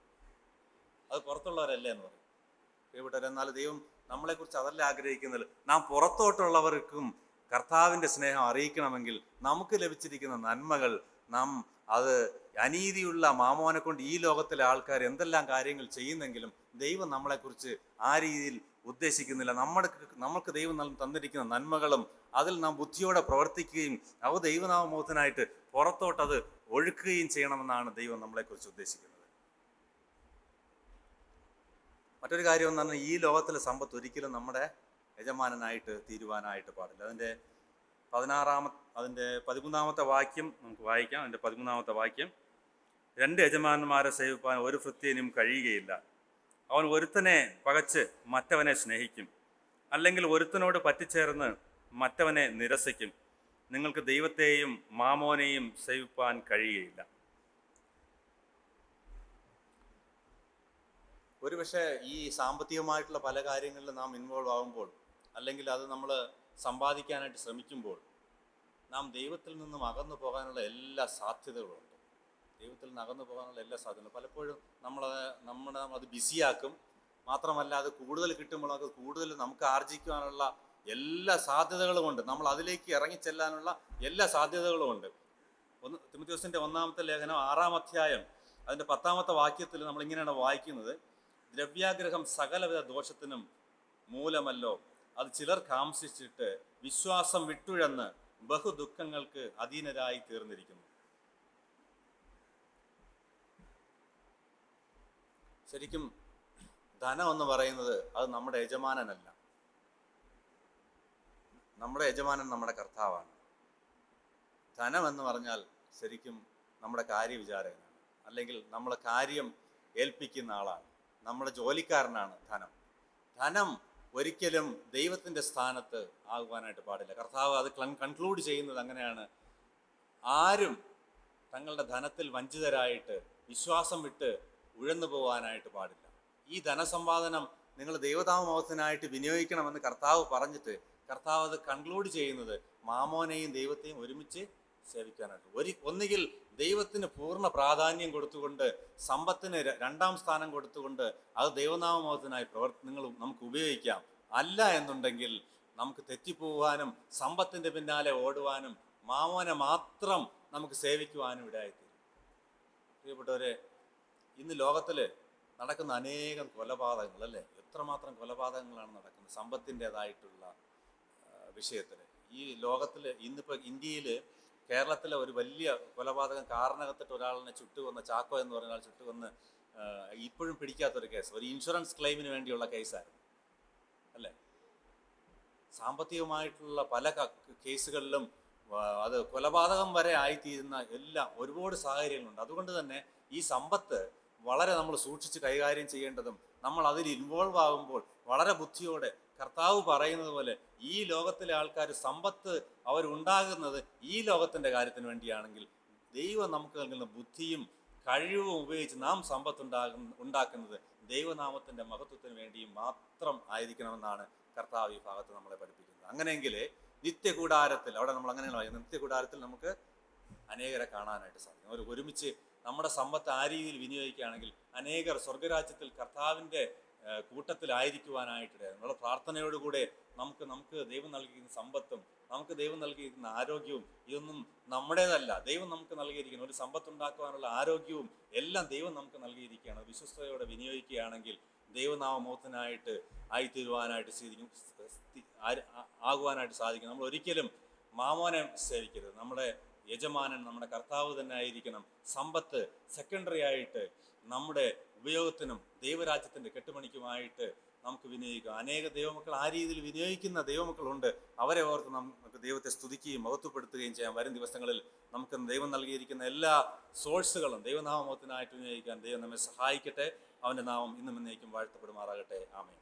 അത് പുറത്തുള്ളവരല്ലേ എന്ന് പറയും. പ്രിയപ്പെട്ടവരെ, എന്നാൽ ദൈവം നമ്മളെക്കുറിച്ച് അതല്ല ആഗ്രഹിക്കുന്നത്. നാം പുറത്തോട്ടുള്ളവർക്കും കർത്താവിൻ്റെ സ്നേഹം അറിയിക്കണമെങ്കിൽ നമുക്ക് ലഭിച്ചിരിക്കുന്ന നന്മകൾ അത് അനീതിയുള്ള മാമോനെ കൊണ്ട് ഈ ലോകത്തിലെ ആൾക്കാർ എന്തെല്ലാം കാര്യങ്ങൾ ചെയ്യുന്നെങ്കിലും ദൈവം നമ്മളെക്കുറിച്ച് ആ രീതിയിൽ ഉദ്ദേശിക്കുന്നില്ല. നമുക്ക് ദൈവം തന്നിരിക്കുന്ന നന്മകളും അതിൽ നാം ബുദ്ധിയോടെ പ്രവർത്തിക്കുകയും അവ ദൈവനാമമഹത്വത്തിനായിട്ട് പുറത്തോട്ടത് ഒഴുക്കുകയും ചെയ്യണമെന്നാണ് ദൈവം നമ്മളെക്കുറിച്ച് ഉദ്ദേശിക്കുന്നത്. മറ്റൊരു കാര്യം എന്ന് പറഞ്ഞാൽ ഈ ലോകത്തിലെ സമ്പത്ത് ഒരിക്കലും നമ്മുടെ യജമാനനായിട്ട് തീരുവാനായിട്ട് പാടില്ല. അതിൻ്റെ 13-ാമത്തെ വാക്യം നമുക്ക് വായിക്കാം. അതിൻ്റെ 13-ാമത്തെ വാക്യം, 2 യജമാനന്മാരെ സേവിപ്പാൻ ഒരു ഭൃത്യനും കഴിയുകയില്ല. അവൻ ഒരുത്തനെ പകച്ച് മറ്റവനെ സ്നേഹിക്കും, അല്ലെങ്കിൽ ഒരുത്തനോട് പറ്റിച്ചേർന്ന് മറ്റവനെ നിരസിക്കും. നിങ്ങൾക്ക് ദൈവത്തെയും മാമോനെയും സേവിപ്പാൻ കഴിയുകയില്ല. ഒരുപക്ഷെ ഈ സാമ്പത്തികമായിട്ടുള്ള പല കാര്യങ്ങളിലും നാം ഇൻവോൾവ് ആകുമ്പോൾ, അല്ലെങ്കിൽ അത് നമ്മൾ സമ്പാദിക്കാനായിട്ട് ശ്രമിക്കുമ്പോൾ, നാം ദൈവത്തിൽ നിന്നും അകന്നു പോകാനുള്ള എല്ലാ സാധ്യതകളുമുണ്ട്. ദൈവത്തിൽ നിന്ന് അകന്നു പോകാനുള്ള എല്ലാ സാധ്യതകളും പലപ്പോഴും അത് ബിസിയാക്കും. മാത്രമല്ല, അത് കൂടുതൽ കിട്ടുമ്പോൾ അത് കൂടുതൽ നമുക്ക് ആർജിക്കുവാനുള്ള എല്ലാ സാധ്യതകളുമുണ്ട്. നമ്മൾ അതിലേക്ക് ഇറങ്ങിച്ചെല്ലാനുള്ള എല്ലാ സാധ്യതകളുമുണ്ട്. തിമോഥെയോസിൻ്റെ 1-ാമത്തെ ലേഖനം 6-ാം അധ്യായം അതിൻ്റെ 10-ാമത്തെ വാക്യത്തിൽ നമ്മൾ ഇങ്ങനെയാണ് വായിക്കുന്നത്: ദ്രവ്യാഗ്രഹം സകലവിധ ദോഷത്തിനും മൂലമല്ലോ, അത് ചിലർ കാംക്ഷിച്ചിട്ട് വിശ്വാസം വിട്ടുഴന്ന് ബഹുദുഃഖങ്ങൾക്ക് അധീനരായി തീർന്നിരിക്കുന്നു. ശരിക്കും ധനം എന്ന് പറയുന്നത് അത് നമ്മുടെ യജമാനനല്ല. നമ്മുടെ യജമാനൻ നമ്മുടെ കർത്താവാണ്. ധനം എന്ന് പറഞ്ഞാൽ ശരിക്കും നമ്മുടെ കാര്യവിചാരകനാണ്, അല്ലെങ്കിൽ നമ്മളെ കാര്യം ഏൽപ്പിക്കുന്ന ആളാണ്, നമ്മുടെ ജോലിക്കാരനാണ് ധനം. ധനം ഒരിക്കലും ദൈവത്തിൻ്റെ സ്ഥാനത്ത് ആകുവാനായിട്ട് പാടില്ല. കർത്താവ് അത് കൺക്ലൂഡ് ചെയ്യുന്നത് അങ്ങനെയാണ്: ആരും തങ്ങളുടെ ധനത്തിൽ വഞ്ചിതരായിട്ട് വിശ്വാസം വിട്ട് ഉഴന്നു പോകാനായിട്ട് പാടില്ല. ഈ ധനസമ്പാദനം നിങ്ങൾ ദൈവനാമത്തിനായിട്ട് വിനിയോഗിക്കണമെന്ന് കർത്താവ് പറഞ്ഞിട്ട് കർത്താവ് അത് കൺക്ലൂഡ് ചെയ്യുന്നത് മാമോനെയും ദൈവത്തെയും ഒരുമിച്ച് സേവിക്കാനായിട്ട്. ഒന്നുകിൽ ദൈവത്തിന് പൂർണ്ണ പ്രാധാന്യം കൊടുത്തുകൊണ്ട്, സമ്പത്തിന് 2-ാം സ്ഥാനം കൊടുത്തുകൊണ്ട് അത് ദൈവനാമത്തിനായി നമുക്ക് ഉപയോഗിക്കാം. അല്ല എന്നുണ്ടെങ്കിൽ നമുക്ക് തെറ്റിപ്പോവാനും സമ്പത്തിൻ്റെ പിന്നാലെ ഓടുവാനും മാമോനെ മാത്രം നമുക്ക് സേവിക്കുവാനും ഇടയായിത്തീരും. പ്രിയപ്പെട്ടവരെ, ഇന്ന് ലോകത്തിൽ നടക്കുന്ന അനേകം കൊലപാതകങ്ങൾ, അല്ലേ? എത്രമാത്രം കൊലപാതകങ്ങളാണ് നടക്കുന്നത് സമ്പത്തിൻ്റെതായിട്ടുള്ള വിഷയത്തിൽ. ഈ ലോകത്തിൽ ഇന്നിപ്പോൾ ഇന്ത്യയിൽ, കേരളത്തിലെ ഒരു വലിയ കൊലപാതകം, കാരണകത്തിട്ട് ഒരാളിനെ ചുട്ടുകൊന്ന, ചാക്കോ എന്ന് പറഞ്ഞ ആൾ ചുട്ടുകൊന്ന് ഇപ്പോഴും പിടിക്കാത്തൊരു കേസ്, ഒരു ഇൻഷുറൻസ് ക്ലെയിമിന് വേണ്ടിയുള്ള കേസായിരുന്നു, അല്ലേ? സാമ്പത്തികമായിട്ടുള്ള പല കേസുകളിലും അത് കൊലപാതകം വരെ ആയിത്തീരുന്ന ഒരുപാട് സാഹചര്യങ്ങളുണ്ട്. അതുകൊണ്ട് തന്നെ ഈ സമ്പത്ത് വളരെ നമ്മൾ സൂക്ഷിച്ച് കൈകാര്യം ചെയ്യേണ്ടതും, നമ്മൾ അതിൽ ഇൻവോൾവ് ആകുമ്പോൾ വളരെ ബുദ്ധിയോടെ, കർത്താവ് പറയുന്നത് പോലെ ഈ ലോകത്തിലെ ആൾക്കാർ സമ്പത്ത് അവരുണ്ടാകുന്നത് ഈ ലോകത്തിൻ്റെ കാര്യത്തിന് വേണ്ടിയാണെങ്കിൽ, ദൈവം നമുക്ക് നൽകുന്ന ബുദ്ധിയും കഴിവും ഉപയോഗിച്ച് നാം സമ്പത്ത് ഉണ്ടാക്കുന്നത് ദൈവനാമത്തിൻ്റെ മഹത്വത്തിന് വേണ്ടിയും മാത്രം ആയിരിക്കണമെന്നാണ് കർത്താവ് ഈ ഭാഗത്ത് നമ്മളെ പഠിപ്പിക്കുന്നത്. അങ്ങനെയെങ്കിൽ നിത്യകൂടാരത്തിൽ, അവിടെ നമ്മൾ അങ്ങനെയാണ് പറയുന്നത്, നിത്യകൂടാരത്തിൽ നമുക്ക് അനേകരെ കാണാനായിട്ട് സാധിക്കും. ഒരുമിച്ച് നമ്മുടെ സമ്പത്ത് ആ രീതിയിൽ വിനിയോഗിക്കുകയാണെങ്കിൽ അനേകർ സ്വർഗരാജ്യത്തിൽ കർത്താവിൻ്റെ കൂട്ടത്തിലായിരിക്കുവാനായിട്ട് നമ്മുടെ പ്രാർത്ഥനയോടുകൂടെ നമുക്ക് ദൈവം നൽകിയിരിക്കുന്ന സമ്പത്തും നമുക്ക് ദൈവം നൽകിയിരിക്കുന്ന ആരോഗ്യവും ഇതൊന്നും നമ്മുടേതല്ല. ദൈവം നമുക്ക് നൽകിയിരിക്കുന്ന ഒരു സമ്പത്തുണ്ടാക്കുവാനുള്ള ആരോഗ്യവും എല്ലാം ദൈവം നമുക്ക് നൽകിയിരിക്കുകയാണ്. വിശ്വസ്തയോടെ വിനിയോഗിക്കുകയാണെങ്കിൽ ദൈവനാമമോഹത്തിനായിട്ട് ആയിത്തീരുവാനായിട്ട് ആകുവാനായിട്ട് സാധിക്കും. നമ്മൾ ഒരിക്കലും മാമോനെ സേവിക്കരുത്. നമ്മുടെ യജമാനൻ നമ്മുടെ കർത്താവ് തന്നെ ആയിരിക്കണം. സമ്പത്ത് സെക്കൻഡറി ആയിട്ട് നമ്മുടെ ഉപയോഗത്തിനും ദൈവരാജ്യത്തിൻ്റെ കെട്ടുപണിക്കുമായിട്ട് നമുക്ക് വിനിയോഗിക്കാം. അനേക ദൈവമക്കൾ ആ രീതിയിൽ വിനിയോഗിക്കുന്ന ദൈവമക്കളുണ്ട്. അവരെ ഓർത്ത് നമുക്ക് ദൈവത്തെ സ്തുതിക്കുകയും മഹത്വപ്പെടുത്തുകയും ചെയ്യാം. വരും ദിവസങ്ങളിൽ നമുക്ക് ദൈവം നൽകിയിരിക്കുന്ന എല്ലാ സോഴ്സുകളും ദൈവനാമത്തിനായിട്ട് വിനിയോഗിക്കാൻ ദൈവം നമ്മെ സഹായിക്കട്ടെ. അവൻ്റെ നാമം ഇന്നും എന്നേക്കും വാഴ്ത്തപ്പെടുമാറാകട്ടെ. ആമേൻ.